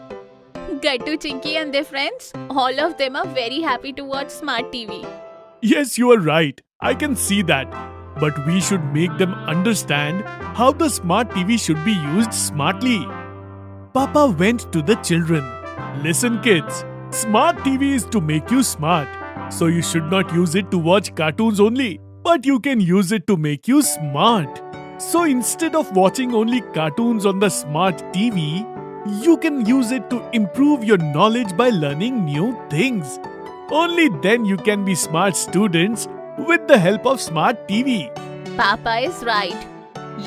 Gattu Chinky and their friends, all of them are very happy to watch smart TV. "Yes, you are right. I can see that. But we should make them understand how the smart TV should be used smartly." Papa went to the children. "Listen kids, smart TV is to make you smart. So you should not use it to watch cartoons only. But you can use it to make you smart. So instead of watching only cartoons on the smart TV, you can use it to improve your knowledge by learning new things. Only then you can be smart students with the help of smart TV." Papa is right.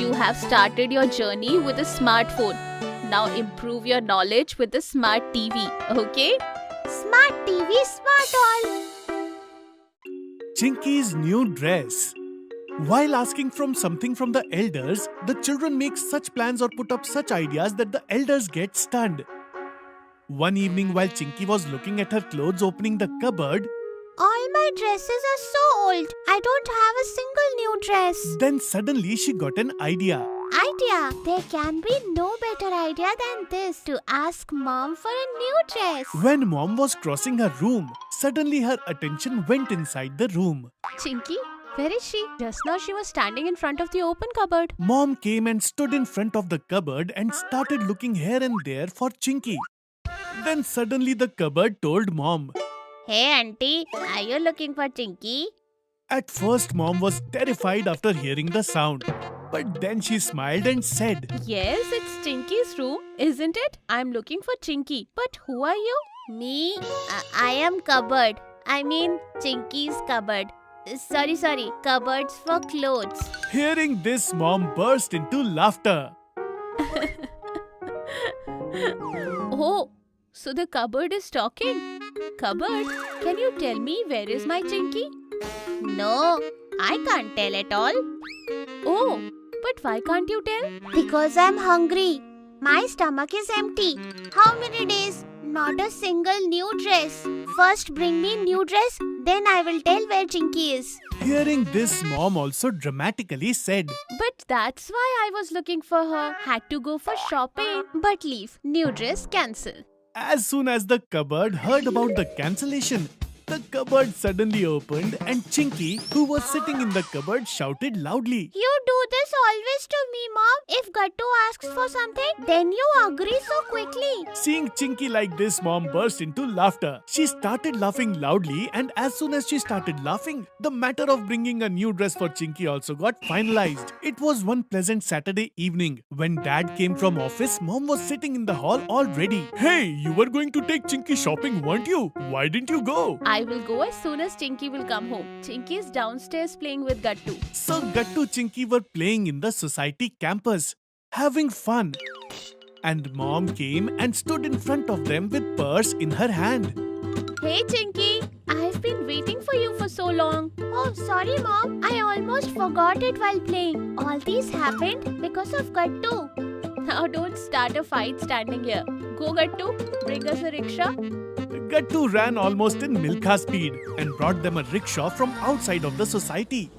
You have started your journey with a smartphone. Now improve your knowledge with the smart TV, okay? Smart TV, smart all. Chinky's new dress. While asking from something from the elders, the children make such plans or put up such ideas that the elders get stunned. One evening while Chinky was looking at her clothes opening the cupboard, All my dresses are so old. I don't have a single new dress. then suddenly she got an idea. Idea. There can be no better idea than this, to ask Mom for a new dress. When Mom was crossing her room, suddenly her attention went inside the room. Chinky, where is she? Just now she was standing in front of the open cupboard. Mom came and stood in front of the cupboard and started looking here and there for Chinky. Then suddenly the cupboard told Mom, Hey auntie, are you looking for Chinky? At first, Mom was terrified after hearing the sound. But then she smiled and said, Yes, it's Chinky's room, isn't it? I'm looking for Chinky. But who are you? Me? I am cupboard. I mean Chinky's cupboard. Sorry, cupboards for clothes. Hearing this, Mom burst into laughter. Oh, so the cupboard is talking. Cupboard, can you tell me where is my Chinky? No, I can't tell at all. Oh, but why can't you tell? Because I'm hungry. My stomach is empty. How many days? Not a single new dress. First bring me new dress, then I will tell where Chinky is. Hearing this, Mom also dramatically said, But that's why I was looking for her. Had to go for shopping. But leave. New dress cancel. As soon as the cupboard heard about the cancellation, the cupboard suddenly opened and Chinky, who was sitting in the cupboard, shouted loudly. You do this always to me, Mom. If Gattu asks for something, then you agree so quickly. Seeing Chinky like this, Mom burst into laughter. She started laughing loudly, and as soon as she started laughing, the matter of bringing a new dress for Chinky also got finalized. It was one pleasant Saturday evening. When Dad came from office, Mom was sitting in the hall all ready. Hey, you were going to take Chinky shopping, weren't you? Why didn't you go? I will go as soon as Chinky will come home. Chinky is downstairs playing with Gattu. So Gattu Chinky were playing in the society campus, having fun. And Mom came and stood in front of them with purse in her hand. Hey Chinky, I've been waiting for you for so long. Oh, sorry, Mom. I almost forgot it while playing. All these happened because of Gattu. Now don't start a fight standing here. Go Gattu, bring us a rickshaw. Gattu ran almost in Milka speed and brought them a rickshaw from outside of the society.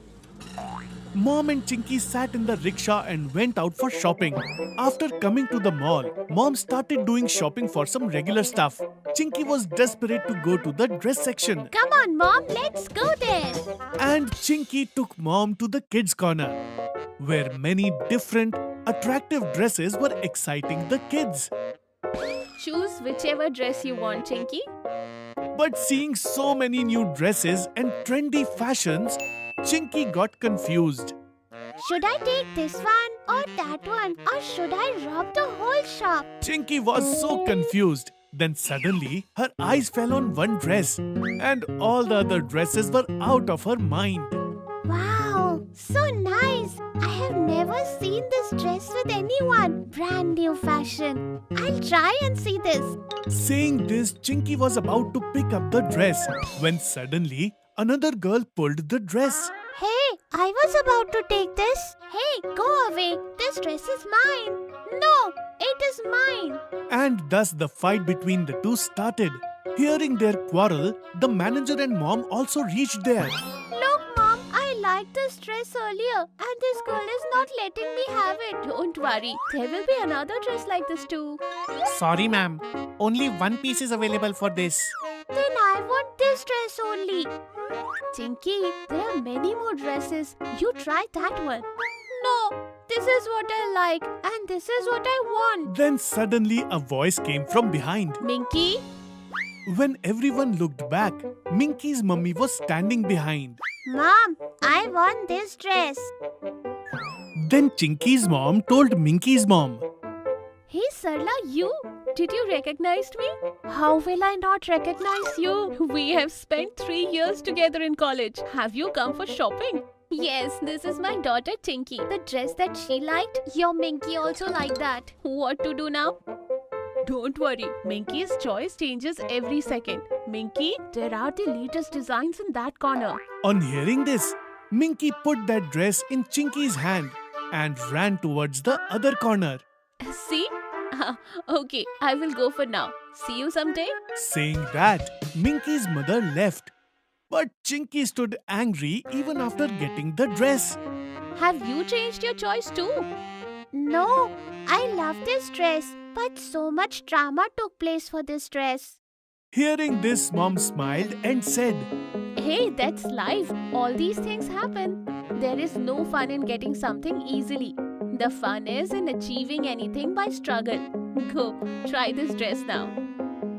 Mom and Chinky sat in the rickshaw and went out for shopping. After coming to the mall, Mom started doing shopping for some regular stuff. Chinky was desperate to go to the dress section. Come on, Mom, let's go there. And Chinky took Mom to the kids' corner, where many different, attractive dresses were exciting the kids. Choose whichever dress you want, Chinky. But seeing so many new dresses and trendy fashions, Chinky got confused. Should I take this one or that one? Or should I rob the whole shop? Chinky was so confused. Then suddenly, her eyes fell on one dress, and all the other dresses were out of her mind. Wow, so nice. I have never seen this dress with anyone. Brand new fashion. I'll try and see this. Saying this, Chinky was about to pick up the dress when suddenly another girl pulled the dress. Hey, I was about to take this. Hey, go away. This dress is mine. No, it is mine. And thus the fight between the two started. Hearing their quarrel, the manager and Mom also reached there. Look, Mom, I liked this dress earlier and this girl is not letting me have it. Don't worry, there will be another dress like this too. Sorry, ma'am. Only one piece is available for this. Then I want this dress only. Chinky, there are many more dresses. You try that one. No, this is what I like and this is what I want. Then suddenly a voice came from behind. Minky? When everyone looked back, Minky's mummy was standing behind. Mom, I want this dress. Then Chinky's mom told Minky's mom. Hey Sarla, you? Did you recognize me? How will I not recognize you? We have spent 3 years together in college. Have you come for shopping? Yes, this is my daughter Chinky. The dress that she liked, your Minky also liked that. What to do now? Don't worry, Minky's choice changes every second. Minky, there are the latest designs in that corner. On hearing this, Minky put that dress in Chinky's hand and ran towards the other corner. See? Okay, I will go for now. See you someday. Saying that, Minky's mother left. But Chinky stood angry even after getting the dress. Have you changed your choice too? No, I love this dress, but so much drama took place for this dress. Hearing this, Mom smiled and said, Hey, that's life. All these things happen. There is no fun in getting something easily. The fun is in achieving anything by struggle. Go, try this dress now.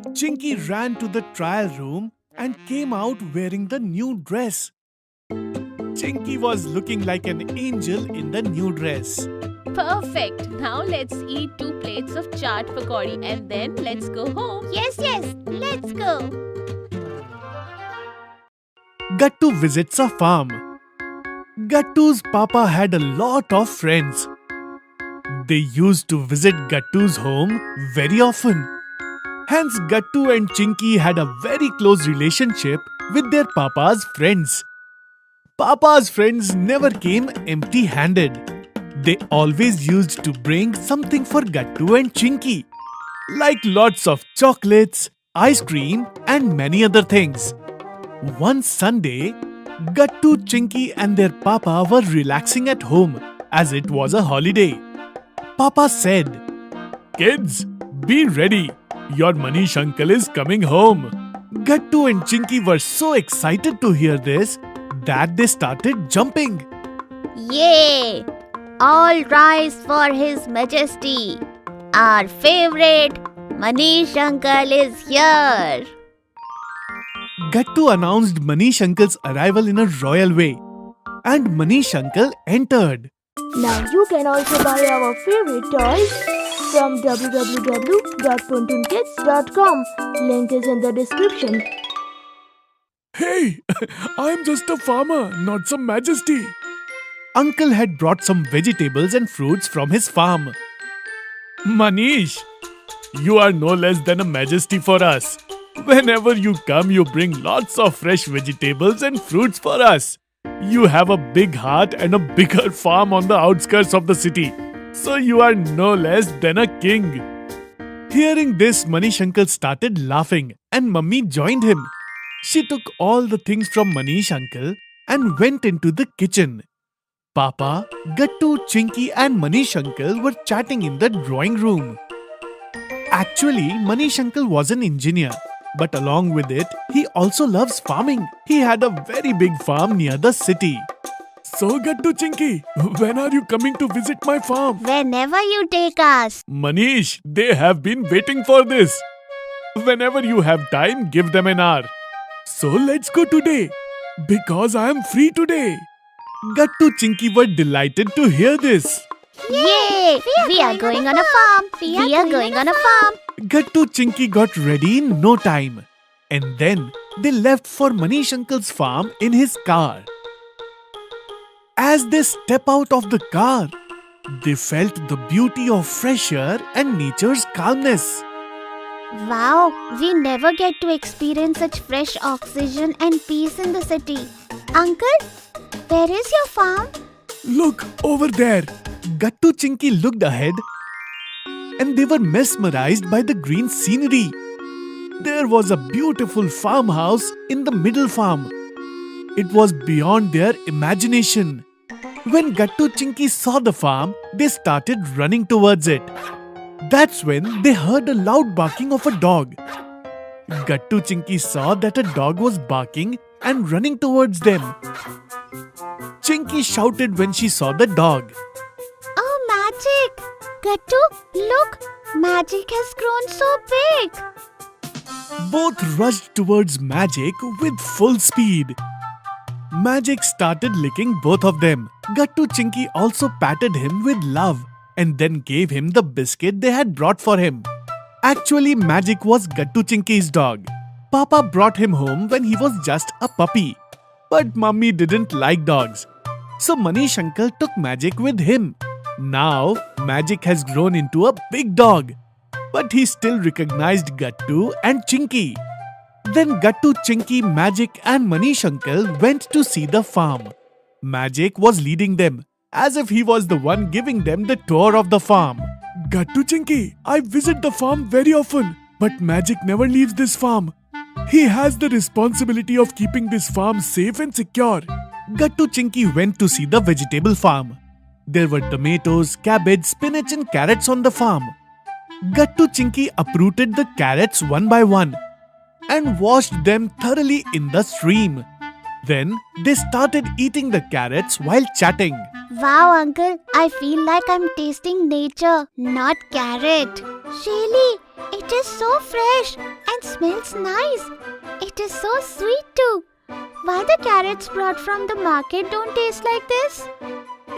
Chinky ran to the trial room and came out wearing the new dress. Chinky was looking like an angel in the new dress. Perfect. Now let's eat 2 plates of chaat pakodi and then let's go home. Yes, let's go. Gattu visits a farm. Gattu's papa had a lot of friends. They used to visit Gattu's home very often. Hence, Gattu and Chinky had a very close relationship with their papa's friends. Papa's friends never came empty-handed. They always used to bring something for Gattu and Chinky, like lots of chocolates, ice cream, and many other things. One Sunday, Gattu, Chinky, and their papa were relaxing at home as it was a holiday. Papa said, "Kids, be ready. Your Manish uncle is coming home." Gattu and Chinky were so excited to hear this that they started jumping. Yay! All rise for His Majesty. Our favorite Manish uncle is here. Gattu announced Manish uncle's arrival in a royal way, and Manish uncle entered. Now you can also buy our favorite toys from www.puntunkids.com. Link is in the description. Hey, I'm just a farmer, not some majesty. Uncle had brought some vegetables and fruits from his farm. Manish, you are no less than a majesty for us. Whenever you come, you bring lots of fresh vegetables and fruits for us. You have a big heart and a bigger farm on the outskirts of the city. So you are no less than a king. Hearing this, Manish uncle started laughing and Mummy joined him. She took all the things from Manish uncle and went into the kitchen. Papa, Gattu, Chinky and Manish uncle were chatting in the drawing room. Actually, Manish uncle was an engineer. But along with it, he also loves farming. He had a very big farm near the city. So Gattu, Chinky, when are you coming to visit my farm? Whenever you take us. Manish, they have been waiting for this. Whenever you have time, give them an hour. So let's go today, because I am free today. Gattu, Chinky were delighted to hear this. Yay! We are going on a farm. We are going on a farm. Gattu, Chinky got ready in no time. And then they left for Manish uncle's farm in his car. As they step out of the car, they felt the beauty of fresh air and nature's calmness. Wow, we never get to experience such fresh oxygen and peace in the city. Uncle, where is your farm? Look, over there. Gattu, Chinky looked ahead and they were mesmerized by the green scenery. There was a beautiful farmhouse in the middle farm. It was beyond their imagination. When Gattu, Chinky saw the farm, they started running towards it. That's when they heard a loud barking of a dog. Gattu, Chinky saw that a dog was barking and running towards them. Chinky shouted when she saw the dog. Oh, magic! Gattu, look! Magic has grown so big! Both rushed towards Magic with full speed. Magic started licking both of them. Gattu, Chinky also patted him with love and then gave him the biscuit they had brought for him. Actually, Magic was Gattu, Chinky's dog. Papa brought him home when he was just a puppy. But Mummy didn't like dogs. So Manish uncle took Magic with him. Now, Magic has grown into a big dog. But he still recognized Gattu and Chinky. Then Gattu, Chinky, Magic and Manish uncle went to see the farm. Magic was leading them, as if he was the one giving them the tour of the farm. Gattu, Chinky, I visit the farm very often, but Magic never leaves this farm. He has the responsibility of keeping this farm safe and secure. Gattu, Chinky went to see the vegetable farm. There were tomatoes, cabbage, spinach and carrots on the farm. Gattu, Chinky uprooted the carrots one by one and washed them thoroughly in the stream. Then they started eating the carrots while chatting. Wow, Uncle, I feel like I'm tasting nature, not carrot. Really, it is so fresh and smells nice. It is so sweet too. Why the carrots brought from the market don't taste like this?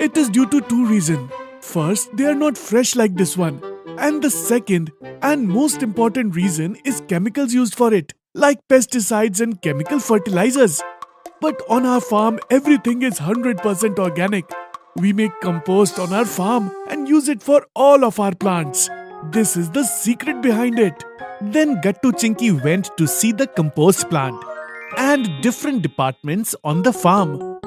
It is due to two reasons. First, they are not fresh like this one. And the second and most important reason is chemicals used for it, like pesticides and chemical fertilizers. But on our farm, everything is 100% organic. We make compost on our farm and use it for all of our plants. This is the secret behind it. Then Gattu Chinky went to see the compost plant and different departments on the farm.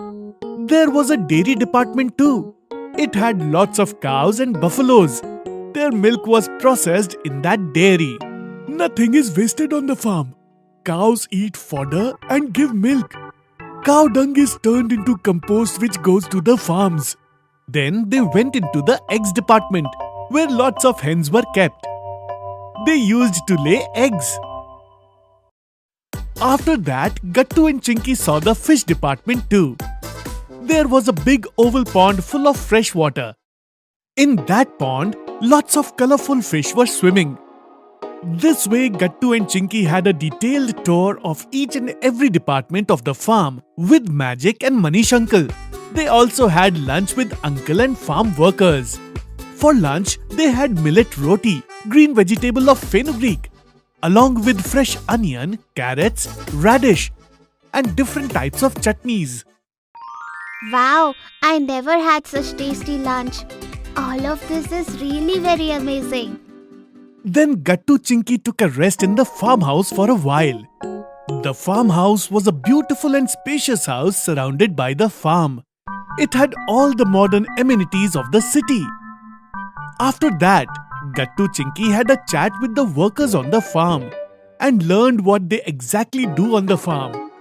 There was a dairy department too. It had lots of cows and buffaloes. Their milk was processed in that dairy. Nothing is wasted on the farm. Cows eat fodder and give milk. Cow dung is turned into compost which goes to the farms. Then they went into the eggs department where lots of hens were kept. They used to lay eggs. After that, Gattu and Chinky saw the fish department too. There was a big oval pond full of fresh water. In that pond, lots of colorful fish were swimming. This way, Gattu and Chinky had a detailed tour of each and every department of the farm with Magic and Manish uncle. They also had lunch with uncle and farm workers. For lunch, they had millet roti, green vegetable of fenugreek, along with fresh onion, carrots, radish, and different types of chutneys. Wow, I never had such tasty lunch. All of this is really very amazing. Then Gattu Chinky took a rest in the farmhouse for a while. The farmhouse was a beautiful and spacious house surrounded by the farm. It had all the modern amenities of the city. After that, Gattu Chinky had a chat with the workers on the farm and learned what they exactly do on the farm.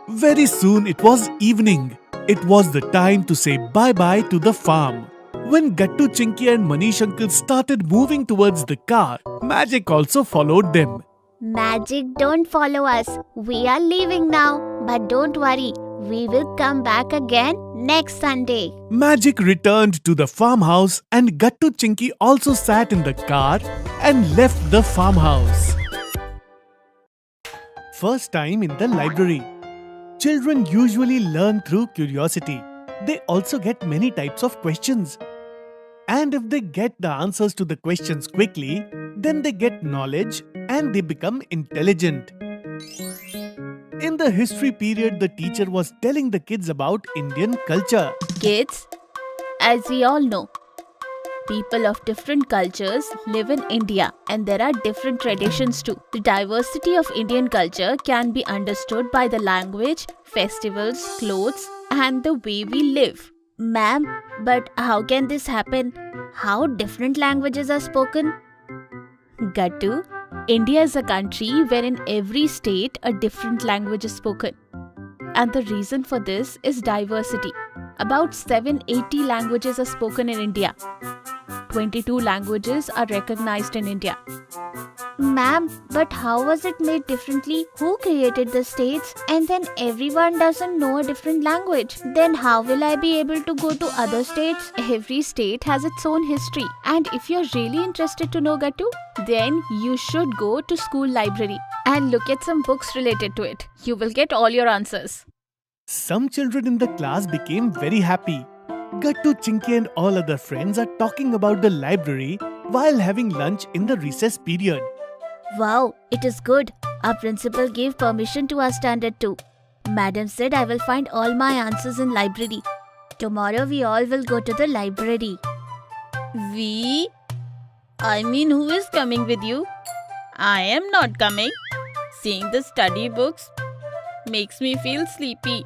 Very soon it was evening. It was the time to say bye-bye to the farm. When Gattu Chinky and Manish uncle started moving towards the car, Magic also followed them. Magic, don't follow us. We are leaving now. But don't worry, we will come back again next Sunday. Magic returned to the farmhouse and Gattu Chinky also sat in the car and left the farmhouse. First time in the library. Children usually learn through curiosity. They also get many types of questions. And if they get the answers to the questions quickly, then they get knowledge and they become intelligent. In the history period, the teacher was telling the kids about Indian culture. Kids, as we all know, people of different cultures live in India and there are different traditions too. The diversity of Indian culture can be understood by the language, festivals, clothes, and the way we live. Ma'am, but how can this happen? How different languages are spoken? Gattu, India is a country where in every state a different language is spoken. And the reason for this is diversity. About 780 languages are spoken in India. 22 languages are recognized in India. Ma'am, but how was it made differently? Who created the states? And then everyone doesn't know a different language. Then how will I be able to go to other states? Every state has its own history. And if you're really interested to know Gattu, then you should go to school library and look at some books related to it. You will get all your answers. Some children in the class became very happy. Gattu, Chinky and all other friends are talking about the library while having lunch in the recess period. Wow, it is good. Our principal gave permission to us standard 2. Madam said I will find all my answers in library. Tomorrow we all will go to the library. We? I mean, who is coming with you? I am not coming. Seeing the study books makes me feel sleepy.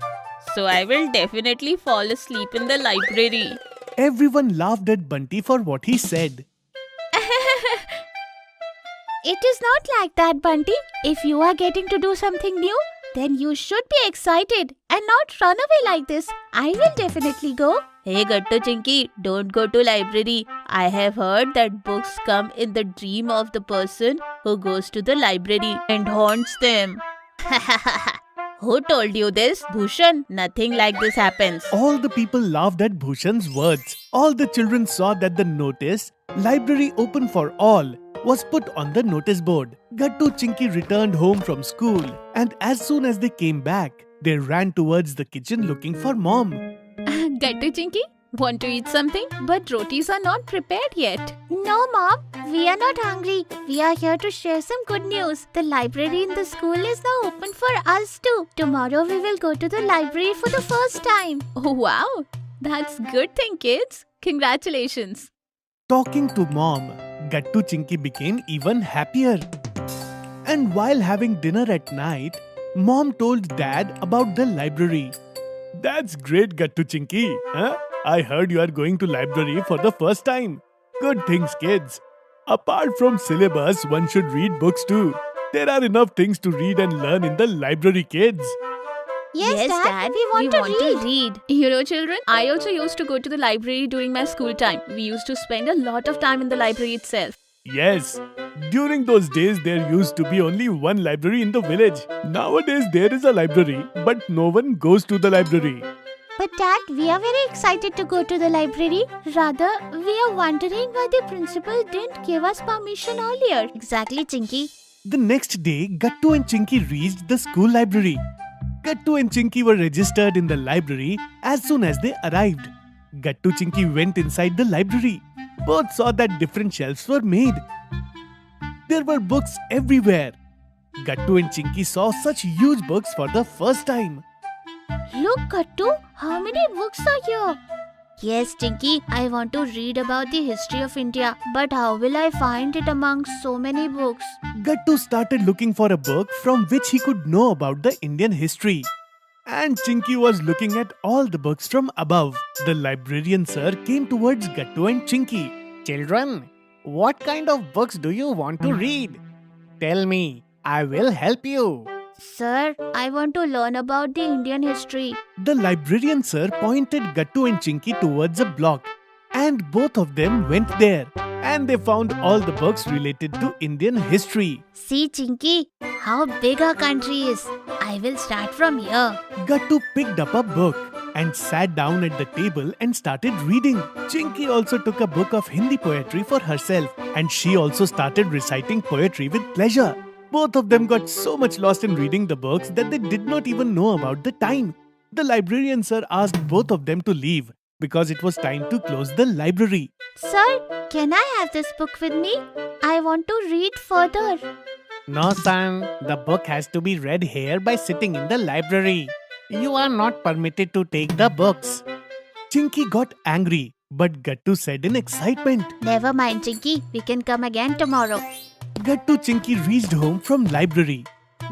So I will definitely fall asleep in the library. Everyone laughed at Bunty for what he said. It is not like that, Bunty. If you are getting to do something new, then you should be excited and not run away like this. I will definitely go. Hey Gattu Chinky, don't go to library. I have heard that books come in the dream of the person who goes to the library and haunts them. Who told you this? Bhushan, nothing like this happens. All the people laughed at Bhushan's words. All the children saw that the notice, library open for all, was put on the notice board. Gattu Chinky returned home from school, and as soon as they came back, they ran towards the kitchen looking for mom. Gattu Chinky, want to eat something? But rotis are not prepared yet. No, Mom, we are not hungry. We are here to share some good news. The library in the school is now open for us too. Tomorrow we will go to the library for the first time. Oh, wow. That's good thing, kids. Congratulations. Talking to mom, Gattu Chinky became even happier. And while having dinner at night, mom told dad about the library. That's great, Gattu Chinky. Huh? I heard you are going to library for the first time. Good things, kids. Apart from syllabus, one should read books too. There are enough things to read and learn in the library, kids. Yes, Dad, we want to read. You know, children, I also used to go to the library during my school time. We used to spend a lot of time in the library itself. Yes, during those days there used to be only one library in the village. Nowadays there is a library, but no one goes to the library. But Dad, we are very excited to go to the library. Rather, we are wondering why the principal didn't give us permission earlier. Exactly, Chinky. The next day, Gattu and Chinky reached the school library. Gattu and Chinky were registered in the library as soon as they arrived. Gattu Chinky went inside the library. Both saw that different shelves were made. There were books everywhere. Gattu and Chinky saw such huge books for the first time. Look, Gattu, how many books are here? Yes, Chinky, I want to read about the history of India. But how will I find it among so many books? Gattu started looking for a book from which he could know about the Indian history. And Chinky was looking at all the books from above. The librarian sir came towards Gattu and Chinky. Children, what kind of books do you want to read? Tell me, I will help you. Sir, I want to learn about the Indian history. The librarian sir pointed Gattu and Chinky towards a block. And both of them went there. And they found all the books related to Indian history. See, Chinky, how big our country is. I will start from here. Gattu picked up a book and sat down at the table and started reading. Chinky also took a book of Hindi poetry for herself, and she also started reciting poetry with pleasure. Both of them got so much lost in reading the books that they did not even know about the time. The librarian sir asked both of them to leave because it was time to close the library. Sir, can I have this book with me? I want to read further. No, son. The book has to be read here by sitting in the library. You are not permitted to take the books. Chinky got angry, but Gattu said in excitement. Never mind, Chinky. We can come again tomorrow. Gattu Chinky reached home from library.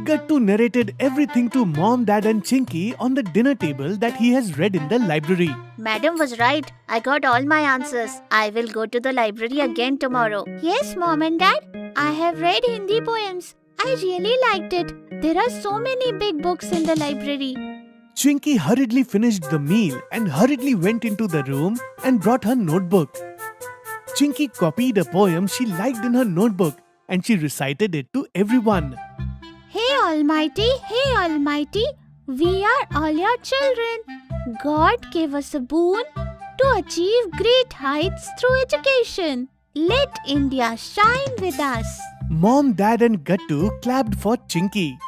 Gattu narrated everything to mom, dad and Chinky on the dinner table that he has read in the library. Madam was right. I got all my answers. I will go to the library again tomorrow. Yes, Mom and Dad. I have read Hindi poems. I really liked it. There are so many big books in the library. Chinky hurriedly finished the meal and hurriedly went into the room and brought her notebook. Chinky copied a poem she liked in her notebook and she recited it to everyone. Hey Almighty, we are all your children. God gave us a boon to achieve great heights through education. Let India shine with us. Mom, Dad and Gattu clapped for Chinky.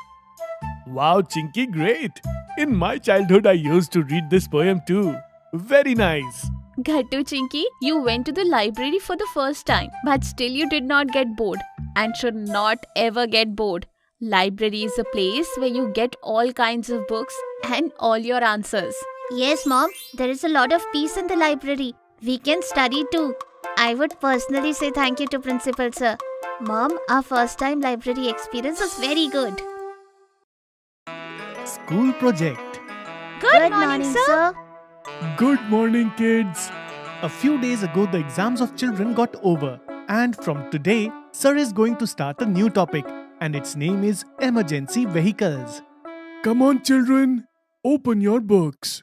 Wow, Chinky, great! In my childhood, I used to read this poem too. Very nice. Gattu Chinky, you went to the library for the first time, but still you did not get bored and should not ever get bored. Library is a place where you get all kinds of books and all your answers. Yes, Mom, there is a lot of peace in the library. We can study too. I would personally say thank you to Principal Sir. Mom, our first time library experience was very good. School project. Good morning, sir. Good morning, kids. A few days ago, the exams of children got over. And from today, Sir is going to start a new topic. And its name is Emergency Vehicles. Come on, children. Open your books.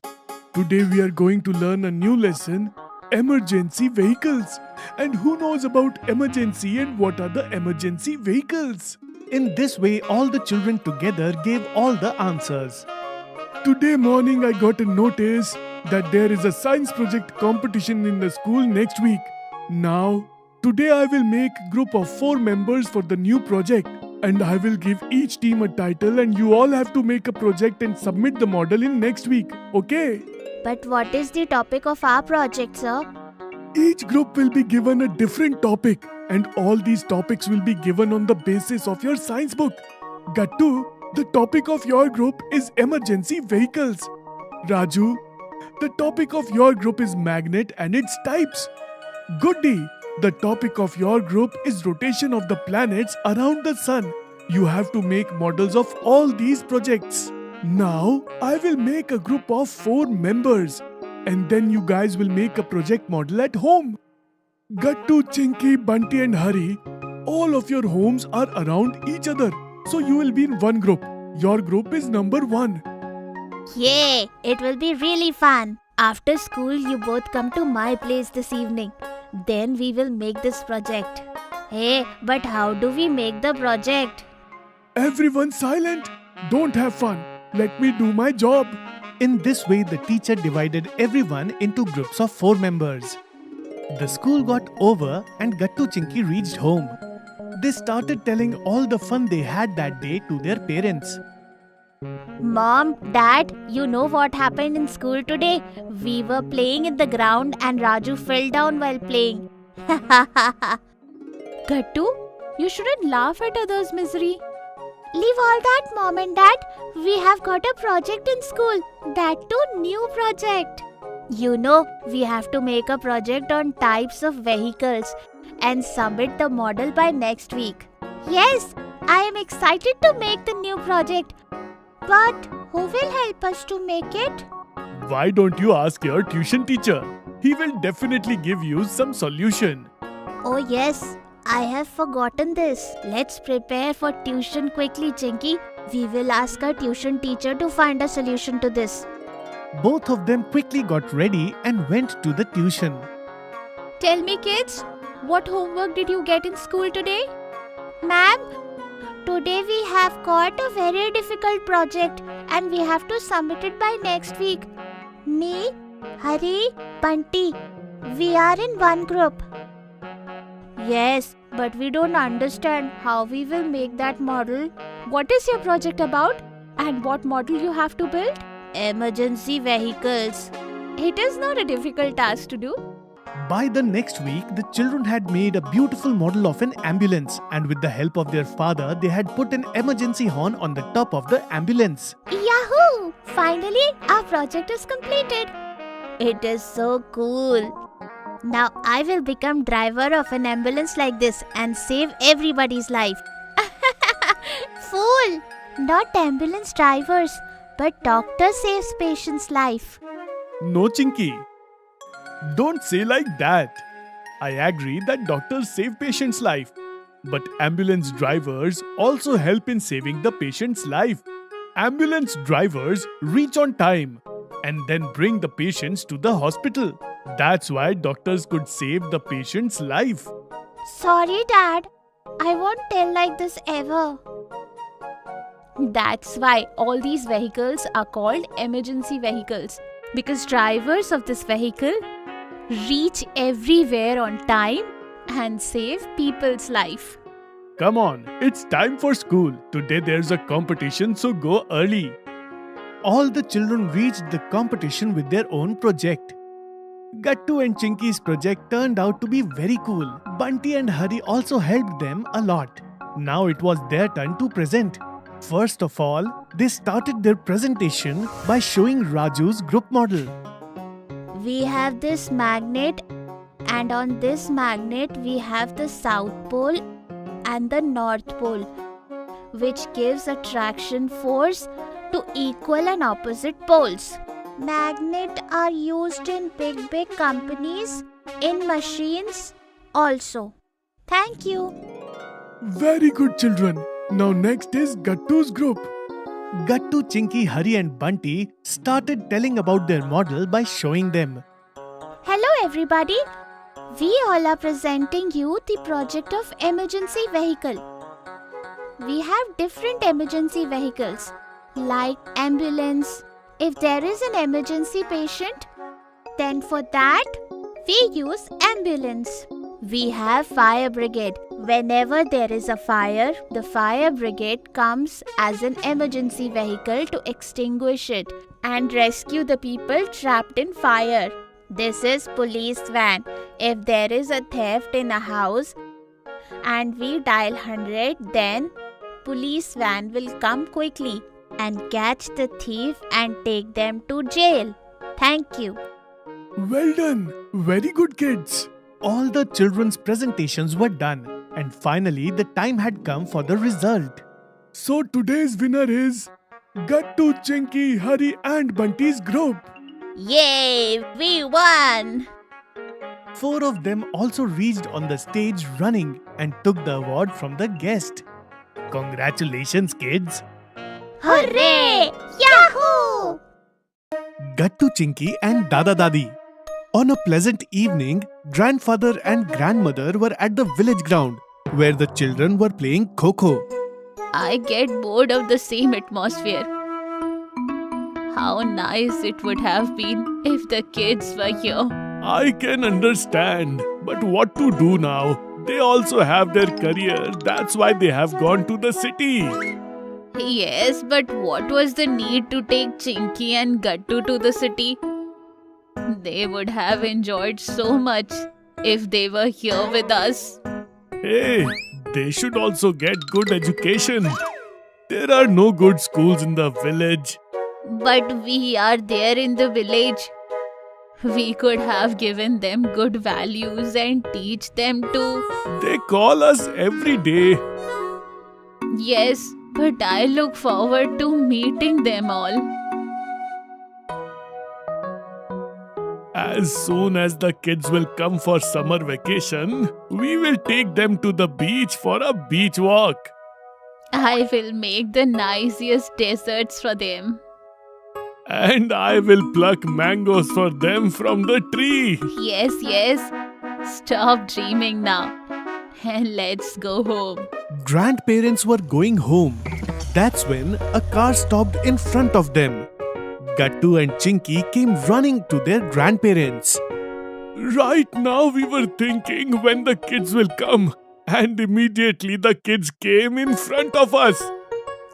Today we are going to learn a new lesson, Emergency Vehicles. And who knows about emergency and what are the emergency vehicles? In this way, all the children together gave all the answers. Today morning I got a notice that there is a science project competition in the school next week. Now, Today I will make a group of 4 members for the new project. And I will give each team a title and you all have to make a project and submit the model in next week. Okay? But what is the topic of our project, sir? Each group will be given a different topic. And all these topics will be given on the basis of your science book. Gattu, the topic of your group is emergency vehicles. Raju, the topic of your group is magnet and its types. Goody, the topic of your group is rotation of the planets around the sun. You have to make models of all these projects. Now, I will make a group of 4 members. And then you guys will make a project model at home. Gattu, Chinky, Bunty and Hari, all of your homes are around each other. So you will be in one group. Your group is number 1. Yay! It will be really fun. After school, you both come to my place this evening. Then we will make this project. Hey, but how do we make the project? Everyone silent. Don't have fun. Let me do my job. In this way, the teacher divided everyone into groups of 4 members. The school got over and Gattu Chinky reached home. They started telling all the fun they had that day to their parents. Mom, Dad, you know what happened in school today? We were playing in the ground and Raju fell down while playing. Gattu, you shouldn't laugh at others' misery. Leave all that, Mom and Dad. We have got a project in school. That too, new project. You know, we have to make a project on types of vehicles and submit the model by next week. Yes, I am excited to make the new project. But who will help us to make it? Why don't you ask your tuition teacher? He will definitely give you some solution. Oh yes, I have forgotten this. Let's prepare for tuition quickly, Chinky. We will ask our tuition teacher to find a solution to this. Both of them quickly got ready and went to the tuition. Tell me, kids, what homework did you get in school today? Ma'am, today we have got a very difficult project and we have to submit it by next week. Me, Hari, Bunty, we are in one group. Yes, but we don't understand how we will make that model. What is your project about? And what model you have to build? Emergency vehicles. It is not a difficult task to do. By the next week, the children had made a beautiful model of an ambulance, and with the help of their father, they had put an emergency horn on the top of the ambulance. Yahoo! Finally, our project is completed. It is so cool. Now I will become driver of an ambulance like this and save everybody's life. Fool! Not ambulance drivers, but doctor saves patient's life. No, Chinky. Don't say like that. I agree that doctors save patients' life. But ambulance drivers also help in saving the patient's life. Ambulance drivers reach on time and then bring the patients to the hospital. That's why doctors could save the patient's life. Sorry, Dad. I won't tell like this ever. That's why all these vehicles are called emergency vehicles. Because drivers of this vehicle reach everywhere on time and save people's life. Come on, it's time for school. Today there's a competition, so go early. All the children reached the competition with their own project. Gattu and Chinky's project turned out to be very cool. Bunty and Hari also helped them a lot. Now it was their turn to present. First of all, they started their presentation by showing Raju's group model. We have this magnet, and on this magnet we have the South Pole and the North Pole, which gives attraction force to equal and opposite poles. Magnets are used in big companies, in machines also. Thank you. Very good, children. Now next is Gattu's group. Gattu, Chinky, Hari and Bunty started telling about their model by showing them. Hello everybody. We all are presenting you the project of emergency vehicle. We have different emergency vehicles like ambulance. If there is an emergency patient, then for that we use ambulance. We have fire brigade. Whenever there is a fire, the fire brigade comes as an emergency vehicle to extinguish it and rescue the people trapped in fire. This is police van. If there is a theft in a house and we dial 100, then police van will come quickly and catch the thief and take them to jail. Thank you. Well done. Very good, kids. All the children's presentations were done, and finally the time had come for the result. So today's winner is Gattu, Chinky, Hari and Bunty's group. Yay! We won! 4 of them also reached on the stage running and took the award from the guest. Congratulations, kids! Hooray! Yahoo! Gattu, Chinky and Dada Dadi. On a pleasant evening, grandfather and grandmother were at the village ground where the children were playing Kho-Kho. I get bored of the same atmosphere. How nice it would have been if the kids were here. I can understand, but what to do now? They also have their career, that's why they have gone to the city. Yes, but what was the need to take Chinky and Gattu to the city? They would have enjoyed so much if they were here with us. Hey, they should also get good education. There are no good schools in the village. But we are there in the village. We could have given them good values and teach them to. They call us every day. Yes, but I look forward to meeting them all. As soon as the kids will come for summer vacation, we will take them to the beach for a beach walk. I will make the nicest desserts for them. And I will pluck mangoes for them from the tree. Yes, yes. Stop dreaming now. And let's go home. Grandparents were going home. That's when a car stopped in front of them. Gattu and Chinky came running to their grandparents. Right now we were thinking when the kids will come, and immediately the kids came in front of us.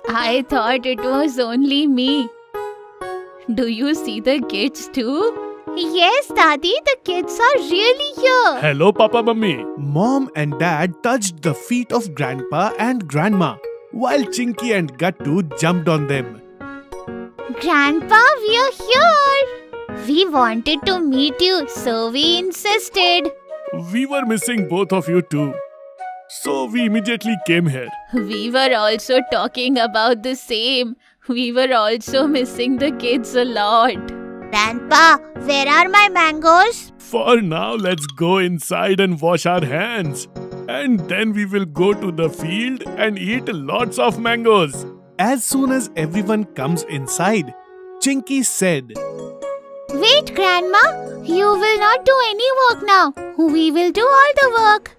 I thought it was only me. Do you see the kids too? Yes, Daddy, the kids are really here. Hello, Papa, Mummy. Mom and Dad touched the feet of Grandpa and Grandma, while Chinky and Gattu jumped on them. Grandpa, we are here. We wanted to meet you, so we insisted. We were missing both of you too. So we immediately came here. We were also talking about the same. We were also missing the kids a lot. Grandpa, where are my mangoes? For now, let's go inside and wash our hands. And then we will go to the field and eat lots of mangoes. As soon as everyone comes inside, Chinky said, Wait, Grandma. You will not do any work now. We will do all the work.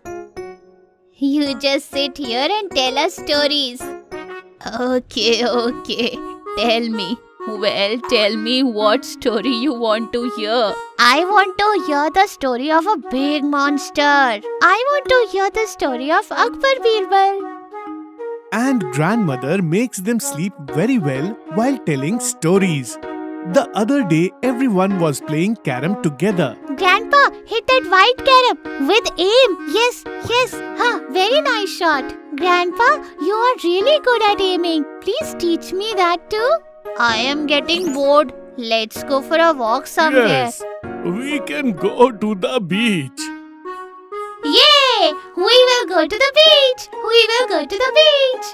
You just sit here and tell us stories. Okay. Tell me. Well, tell me what story you want to hear. I want to hear the story of a big monster. I want to hear the story of Akbar Birbal. And grandmother makes them sleep very well while telling stories. The other day, everyone was playing carom together. Grandpa, hit that white carom with aim. Yes. Very nice shot. Grandpa, you are really good at aiming. Please teach me that too. I am getting bored. Let's go for a walk somewhere. Yes, we can go to the beach. Yay! We will go to the beach. We will go to the beach.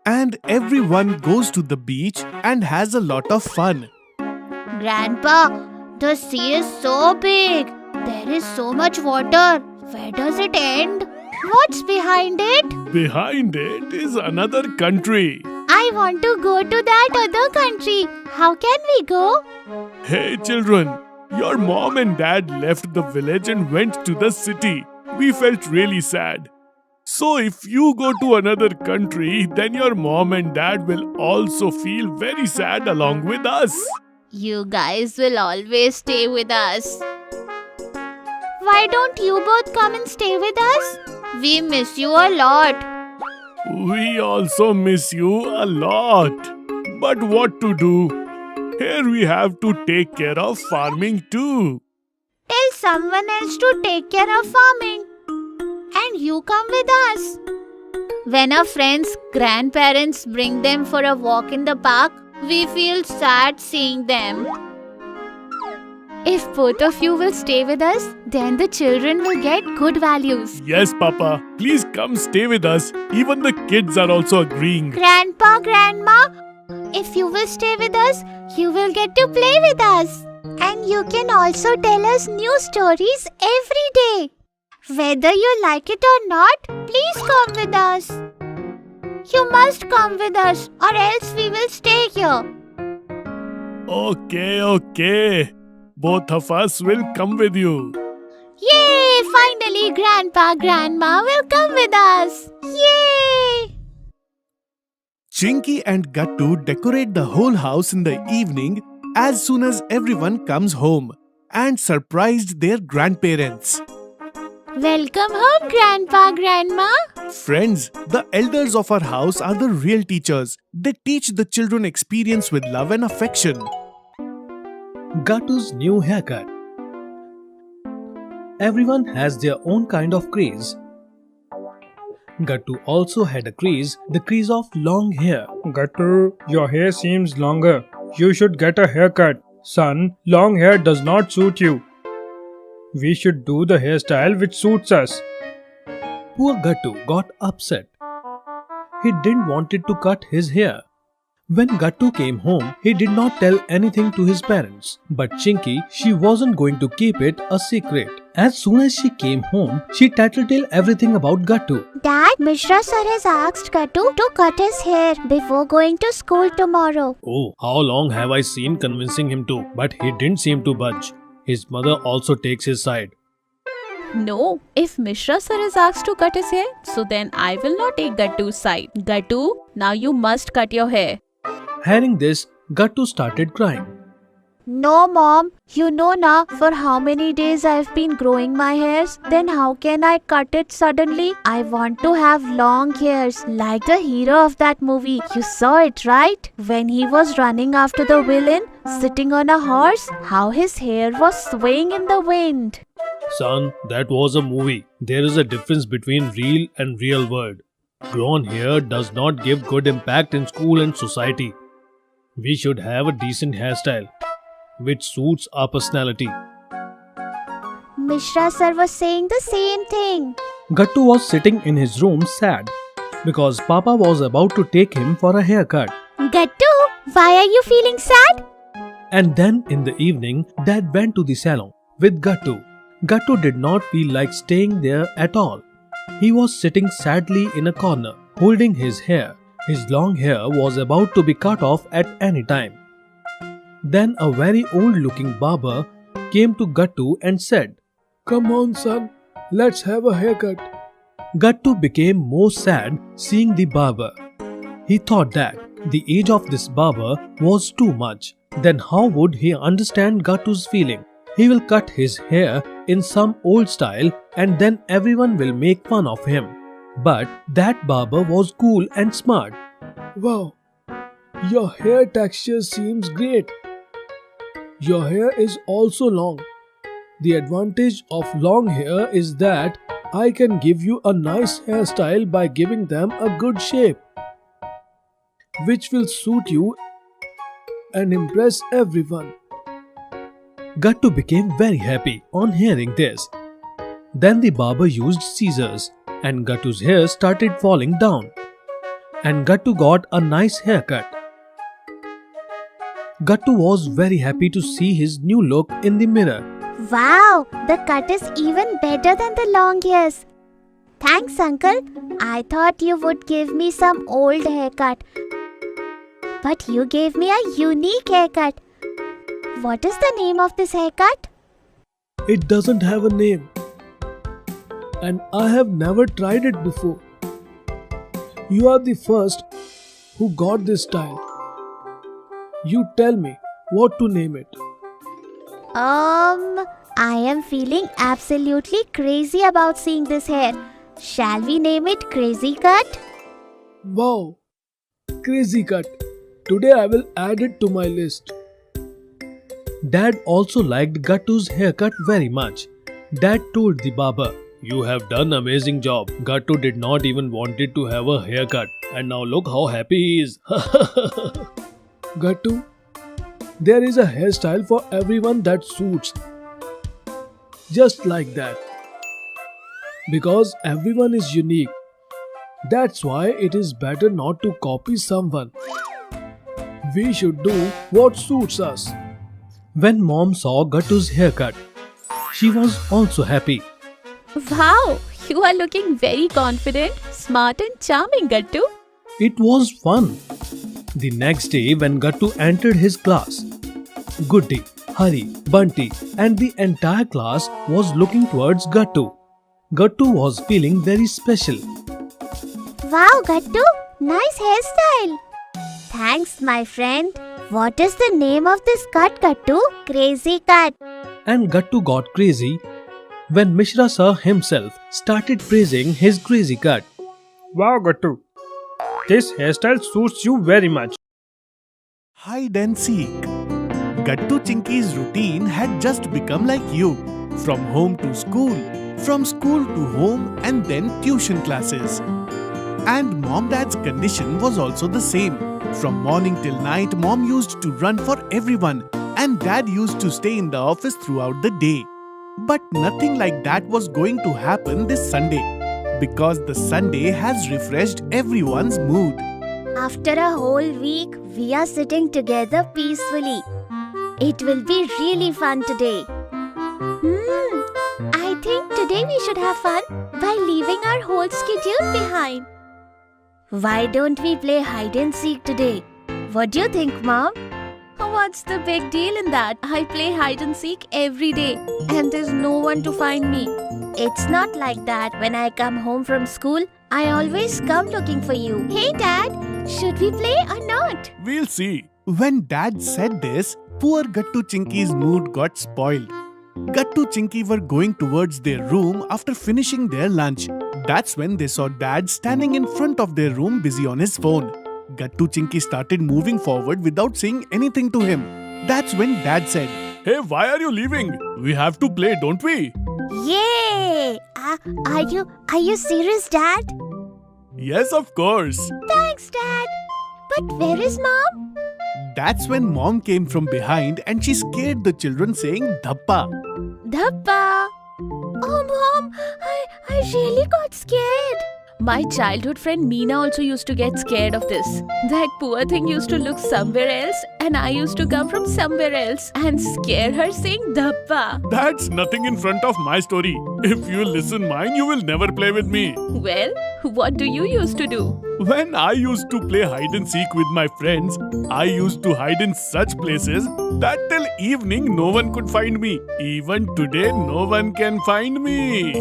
And everyone goes to the beach and has a lot of fun. Grandpa, the sea is so big. There is so much water. Where does it end? What's behind it? Behind it is another country. I want to go to that other country. How can we go? Hey children, your mom and dad left the village and went to the city. We felt really sad. So if you go to another country, then your mom and dad will also feel very sad along with us. You guys will always stay with us. Why don't you both come and stay with us? We miss you a lot. We also miss you a lot. But what to do? Here we have to take care of farming too. Tell someone else to take care of farming. And you come with us. When our friends' grandparents bring them for a walk in the park, we feel sad seeing them. If both of you will stay with us, then the children will get good values. Yes, Papa. Please come stay with us. Even the kids are also agreeing. Grandpa, Grandma, if you will stay with us, you will get to play with us. And you can also tell us new stories every day. Whether you like it or not, please come with us. You must come with us or else we will stay here. Okay. Both of us will come with you. Yay! Finally, Grandpa, Grandma will come with us. Yay! Chinky and Gattu decorate the whole house in the evening as soon as everyone comes home and surprised their grandparents. Welcome home, Grandpa, Grandma. Friends, the elders of our house are the real teachers. They teach the children experience with love and affection. Gattu's new haircut. Everyone has their own kind of craze. Gattu also had a craze, the craze of long hair. Gattu, your hair seems longer. You should get a haircut. Son, long hair does not suit you. We should do the hairstyle which suits us. Poor Gattu got upset. He didn't want it to cut his hair. When Gattu came home, he did not tell anything to his parents. But Chinky, she wasn't going to keep it a secret. As soon as she came home, she tattled everything about Gattu. Dad, Mishra sir has asked Gattu to cut his hair before going to school tomorrow. Oh, how long have I seen convincing him to? But he didn't seem to budge. His mother also takes his side. No, if Mishra sir is asked to cut his hair, so then I will not take Gattu's side. Gattu, now you must cut your hair. Hearing this, Gattu started crying. No, Mom. You know now for how many days I've been growing my hairs. Then how can I cut it suddenly? I want to have long hairs like the hero of that movie. You saw it, right? When he was running after the villain, sitting on a horse, how his hair was swaying in the wind. Son, that was a movie. There is a difference between real and real world. Grown hair does not give good impact in school and society. We should have a decent hairstyle which suits our personality. Mishra sir was saying the same thing. Gattu was sitting in his room sad because Papa was about to take him for a haircut. Gattu, why are you feeling sad? And then in the evening, Dad went to the salon with Gattu. Gattu did not feel like staying there at all. He was sitting sadly in a corner, holding his hair. His long hair was about to be cut off at any time. Then a very old-looking barber came to Gattu and said, Come on, son. Let's have a haircut. Gattu became more sad seeing the barber. He thought that the age of this barber was too much. Then how would he understand Gattu's feeling? He will cut his hair in some old style and then everyone will make fun of him. But that barber was cool and smart. Wow, your hair texture seems great. Your hair is also long. The advantage of long hair is that I can give you a nice hairstyle by giving them a good shape, which will suit you and impress everyone. Gattu became very happy on hearing this. Then the barber used scissors and Gattu's hair started falling down. And Gattu got a nice haircut. Gattu was very happy to see his new look in the mirror. Wow, the cut is even better than the long hairs. Thanks, Uncle. I thought you would give me some old haircut. But you gave me a unique haircut. What is the name of this haircut? It doesn't have a name. And I have never tried it before. You are the first who got this style. You tell me what to name it. I am feeling absolutely crazy about seeing this hair. Shall we name it Crazy Cut? Wow! Crazy cut. Today I will add it to my list. Dad also liked Gattu's haircut very much. Dad told the barber, "You have done amazing job. Gattu did not even wanted to have a haircut, and now look how happy he is." Gattu, there is a hairstyle for everyone that suits. Just like that. Because everyone is unique. That's why it is better not to copy someone. We should do what suits us. When Mom saw Gattu's haircut, she was also happy. Wow, you are looking very confident, smart and charming, Gattu. It was fun. The next day when Gattu entered his class, Goody, Hari, Bunty and the entire class was looking towards Gattu. Gattu was feeling very special. Wow, Gattu, nice hairstyle. Thanks, my friend. What is the name of this cut, Gattu? Crazy Cut. And Gattu got crazy when Mishra sir himself started praising his crazy cut. Wow, Gattu. This hairstyle suits you very much. Hide and seek. Gattu Chinky's routine had just become like you. From home to school, from school to home and then tuition classes. And Mom-Dad's condition was also the same. From morning till night, Mom used to run for everyone and Dad used to stay in the office throughout the day. But nothing like that was going to happen this Sunday because the Sunday has refreshed everyone's mood. After a whole week, we are sitting together peacefully. It will be really fun today. I think today we should have fun by leaving our whole schedule behind. Why don't we play hide and seek today? What do you think, Mom? What's the big deal in that? I play hide and seek every day and there's no one to find me. It's not like that. When I come home from school, I always come looking for you. Hey, Dad, should we play or not? We'll see. When Dad said this, poor Gattu Chinky's mood got spoiled. Gattu Chinky were going towards their room after finishing their lunch. That's when they saw Dad standing in front of their room busy on his phone. Gattu Chinky started moving forward without saying anything to him. That's when Dad said, "Hey, why are you leaving? We have to play, don't we?" Yay! Are you serious, Dad? Yes, of course. Thanks, Dad. But where is Mom? That's when Mom came from behind and she scared the children saying Dhappa. Dhappa. Oh, Mom, I really got scared. My childhood friend Meena also used to get scared of this. That poor thing used to look somewhere else and I used to come from somewhere else and scare her saying Dhappa. That's nothing in front of my story. If you listen mine, you will never play with me. Well, what do you used to do? When I used to play hide and seek with my friends, I used to hide in such places that till evening no one could find me. Even today, no one can find me.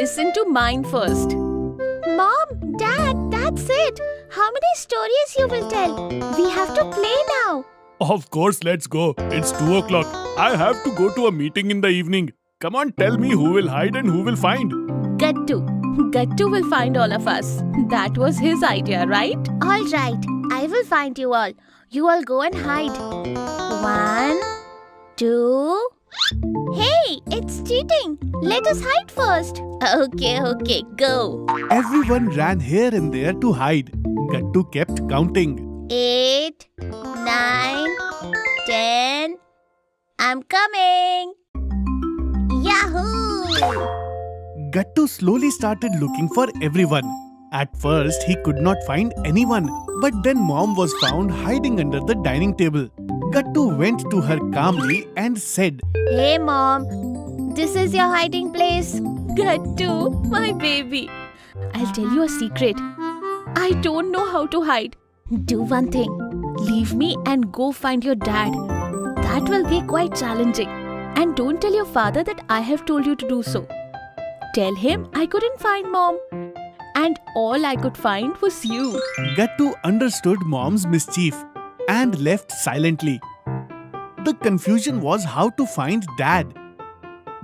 Listen to mine first. Mom, Dad, that's it. How many stories you will tell? We have to play now. Of course, let's go. It's 2 o'clock. I have to go to a meeting in the evening. Come on, tell me who will hide and who will find. Gattu. Gattu will find all of us. That was his idea, right? All right, I will find you all. You all go and hide. 1, 2. Hey, it's cheating. Let us hide first. Okay, go. Everyone ran here and there to hide. Gattu kept counting. 8, 9, 10. I'm coming. Yahoo! Gattu slowly started looking for everyone. At first, he could not find anyone. But then Mom was found hiding under the dining table. Gattu went to her calmly and said, Hey, Mom. This is your hiding place. Gattu, my baby. I'll tell you a secret. I don't know how to hide. Do one thing. Leave me and go find your dad. That will be quite challenging. And don't tell your father that I have told you to do so. Tell him I couldn't find Mom. And all I could find was you. Gattu understood Mom's mischief and left silently. The confusion was how to find Dad.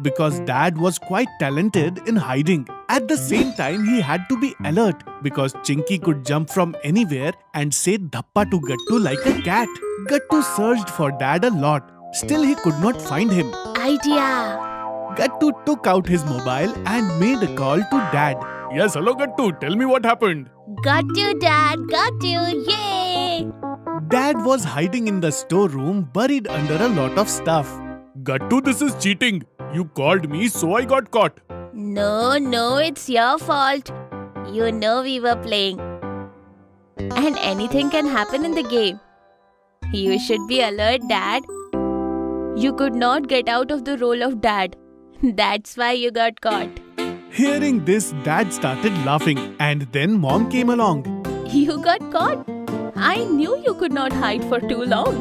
because Dad was quite talented in hiding. At the same time, he had to be alert because Chinky could jump from anywhere and say dhappa to Gattu like a cat. Gattu searched for Dad a lot. Still, he could not find him. Idea! Gattu took out his mobile and made a call to Dad. Yes, hello Gattu. Tell me what happened. Got you, Dad, got you, yay! Dad was hiding in the storeroom, buried under a lot of stuff. Gattu, this is cheating. You called me, so I got caught. No, it's your fault. You know we were playing. And anything can happen in the game. You should be alert, Dad. You could not get out of the role of Dad. That's why you got caught. Hearing this, Dad started laughing, and then Mom came along. You got caught. I knew you could not hide for too long.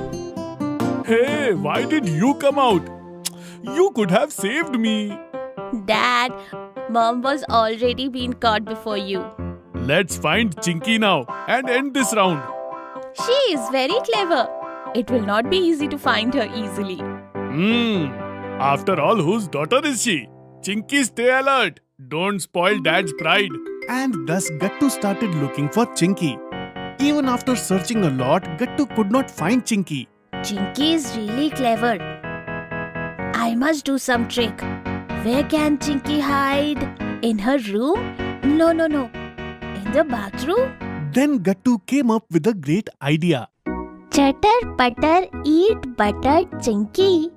Hey, why did you come out? You could have saved me. Dad, Mom was already been caught before you. Let's find Chinky now and end this round. She is very clever. It will not be easy to find her easily. After all, whose daughter is she? Chinky, stay alert. Don't spoil Dad's pride. And thus Gattu started looking for Chinky. Even after searching a lot, Gattu could not find Chinky. Chinky is really clever. I must do some trick. Where can Chinky hide? In her room? No. In the bathroom? Then Gattu came up with a great idea. Chatter, butter, eat butter, Chinky.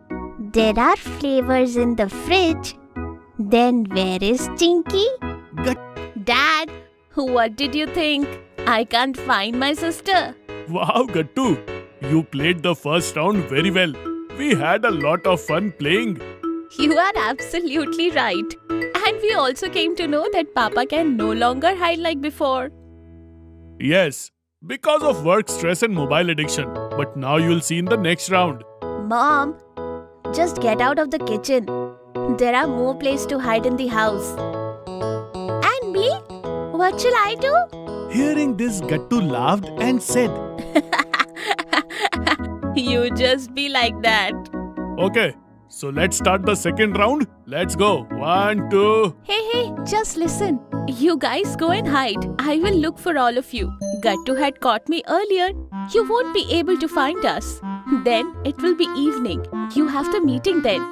There are flavors in the fridge. Then where is Chinky? Dad, what did you think? I can't find my sister. Wow, Gattu. You played the first round very well. We had a lot of fun playing. You are absolutely right. And we also came to know that Papa can no longer hide like before. Yes, because of work stress and mobile addiction. But now you'll see in the next round. Mom, just get out of the kitchen. There are more places to hide in the house. And me? What shall I do? Hearing this, Gattu laughed and said, You just be like that. Okay, so let's start the second round. Let's go. 1, 2. Hey, just listen. You guys go and hide. I will look for all of you. Gattu had caught me earlier. You won't be able to find us. Then it will be evening. You have the meeting then.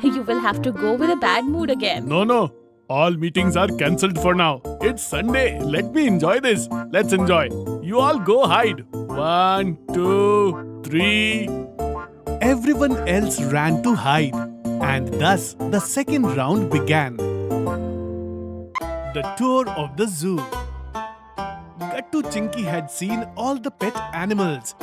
You will have to go with a bad mood again. No. All meetings are cancelled for now. It's Sunday. Let me enjoy this. Let's enjoy. You all go hide. 1, 2, 3. Everyone else ran to hide. And thus, the second round began. The tour of the zoo. Gattu Chinky had seen all the pet animals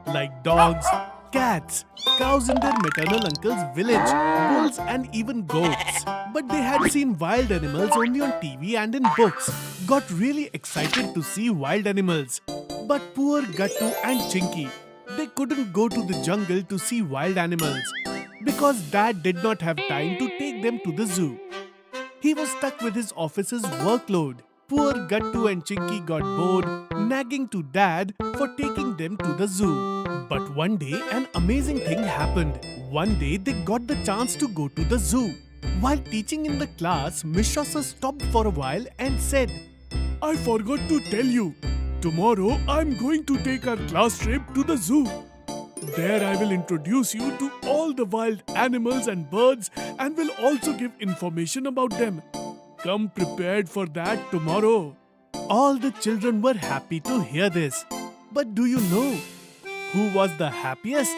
like dogs, cats, cows in their maternal uncle's village, bulls and even goats. But they had seen wild animals only on TV and in books. Got really excited to see wild animals. But poor Gattu and Chinky, they couldn't go to the jungle to see wild animals because Dad did not have time to take them to the zoo. He was stuck with his office's workload. Poor Gattu and Chinky got bored, nagging to Dad for taking them to the zoo. But one day, an amazing thing happened. One day, they got the chance to go to the zoo. While teaching in the class, Mishra sir stopped for a while and said, I forgot to tell you. Tomorrow, I'm going to take our class trip to the zoo. There I will introduce you to all the wild animals and birds and will also give information about them. Come prepared for that tomorrow. All the children were happy to hear this. But do you know who was the happiest?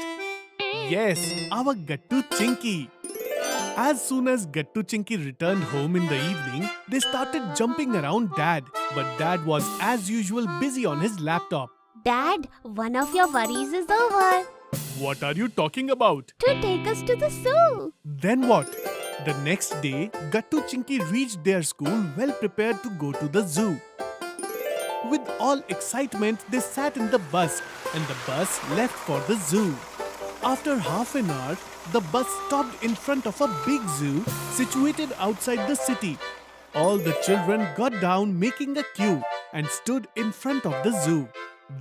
Yes, our Gattu Chinky. As soon as Gattu Chinky returned home in the evening, they started jumping around Dad. But Dad was as usual busy on his laptop. Dad, one of your worries is over. What are you talking about? To take us to the zoo. Then what? The next day, Gattu Chinky reached their school well prepared to go to the zoo. With all excitement, they sat in the bus and the bus left for the zoo. After half an hour, the bus stopped in front of a big zoo situated outside the city. All the children got down making a queue and stood in front of the zoo.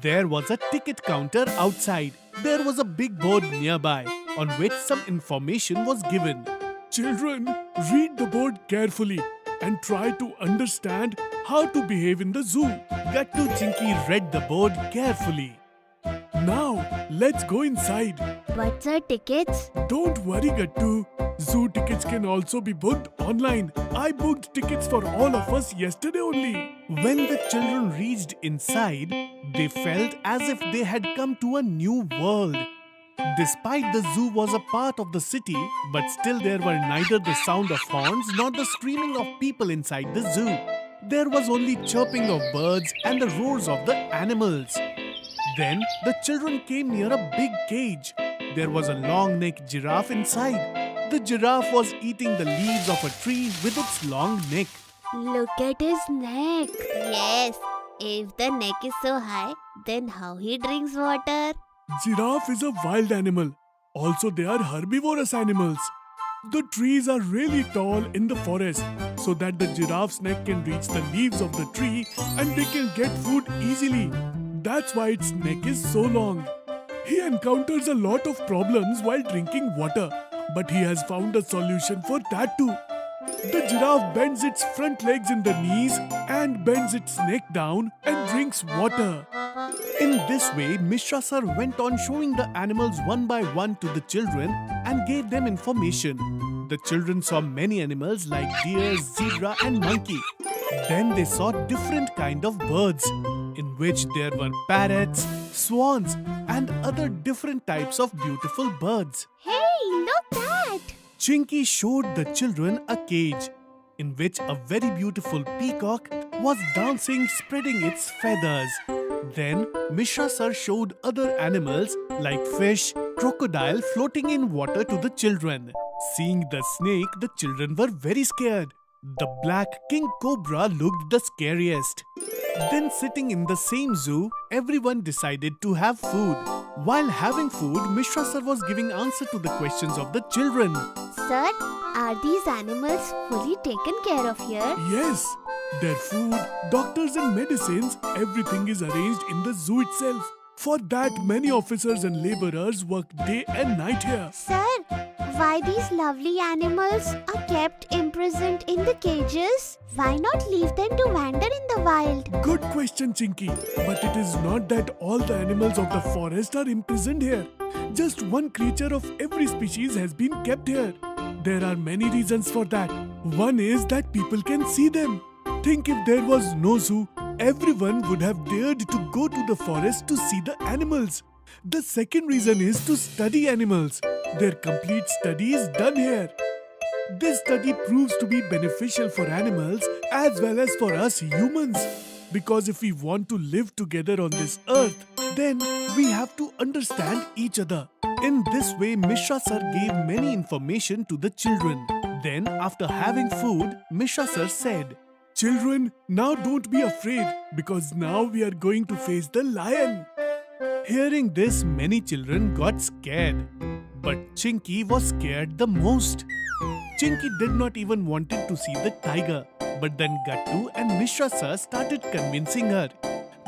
There was a ticket counter outside. There was a big board nearby on which some information was given. Children, read the board carefully and try to understand how to behave in the zoo. Gattu Chinky read the board carefully. Now, let's go inside. What's our tickets? Don't worry, Gattu. Zoo tickets can also be booked online. I booked tickets for all of us yesterday only. When the children reached inside, they felt as if they had come to a new world. Despite the zoo was a part of the city, but still there were neither the sound of horns nor the screaming of people inside the zoo. There was only chirping of birds and the roars of the animals. Then the children came near a big cage. There was a long-necked giraffe inside. The giraffe was eating the leaves of a tree with its long neck. Look at his neck. Yes, if the neck is so high, then how he drinks water? Giraffe is a wild animal. Also, they are herbivorous animals. The trees are really tall in the forest so that the giraffe's neck can reach the leaves of the tree and they can get food easily. That's why its neck is so long. He encounters a lot of problems while drinking water, but he has found a solution for that too. The giraffe bends its front legs in the knees and bends its neck down and drinks water. In this way, Mishra sir went on showing the animals one by one to the children and gave them information. The children saw many animals like deer, zebra and monkey. Then they saw different kind of birds, in which there were parrots, swans and other different types of beautiful birds. Hey, look that! Chinky showed the children a cage, in which a very beautiful peacock was dancing, spreading its feathers. Then Mishra sir showed other animals like fish, crocodile floating in water to the children. Seeing the snake, the children were very scared. The black king cobra looked the scariest. Then sitting in the same zoo, everyone decided to have food. While having food, Mishra sir was giving answer to the questions of the children. Sir, are these animals fully taken care of here? Yes, their food, doctors and medicines, everything is arranged in the zoo itself. For that, many officers and laborers work day and night here. Sir, why these lovely animals are kept imprisoned in the cages? Why not leave them to wander in the wild? Good question, Chinky. But it is not that all the animals of the forest are imprisoned here. Just one creature of every species has been kept here. There are many reasons for that. One is that people can see them. Think if there was no zoo, everyone would have dared to go to the forest to see the animals. The second reason is to study animals. Their complete study is done here. This study proves to be beneficial for animals as well as for us humans. Because if we want to live together on this earth, then we have to understand each other. In this way, Mishra sir gave many information to the children. Then, after having food, Mishra sir said, Children, now don't be afraid because now we are going to face the lion. Hearing this, many children got scared. But Chinky was scared the most. Chinky did not even wanted to see the tiger. But then Gattu and Mishra sir started convincing her.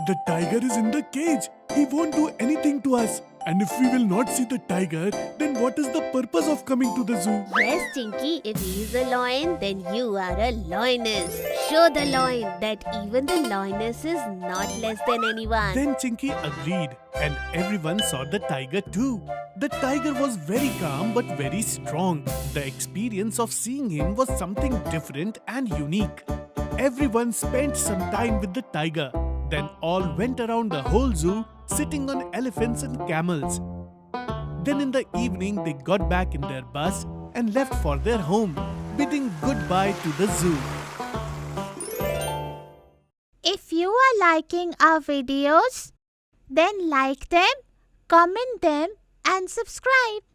The tiger is in the cage. He won't do anything to us. And if we will not see the tiger, then what is the purpose of coming to the zoo? Yes, Chinky, if he is a lion, then you are a lioness. Show the lion that even the lioness is not less than anyone. Then Chinky agreed and everyone saw the tiger too. The tiger was very calm but very strong. The experience of seeing him was something different and unique. Everyone spent some time with the tiger. Then all went around the whole zoo, sitting on elephants and camels. Then in the evening they got back in their bus and left for their home, bidding goodbye to the zoo. If you are liking our videos, then like them, comment them and subscribe.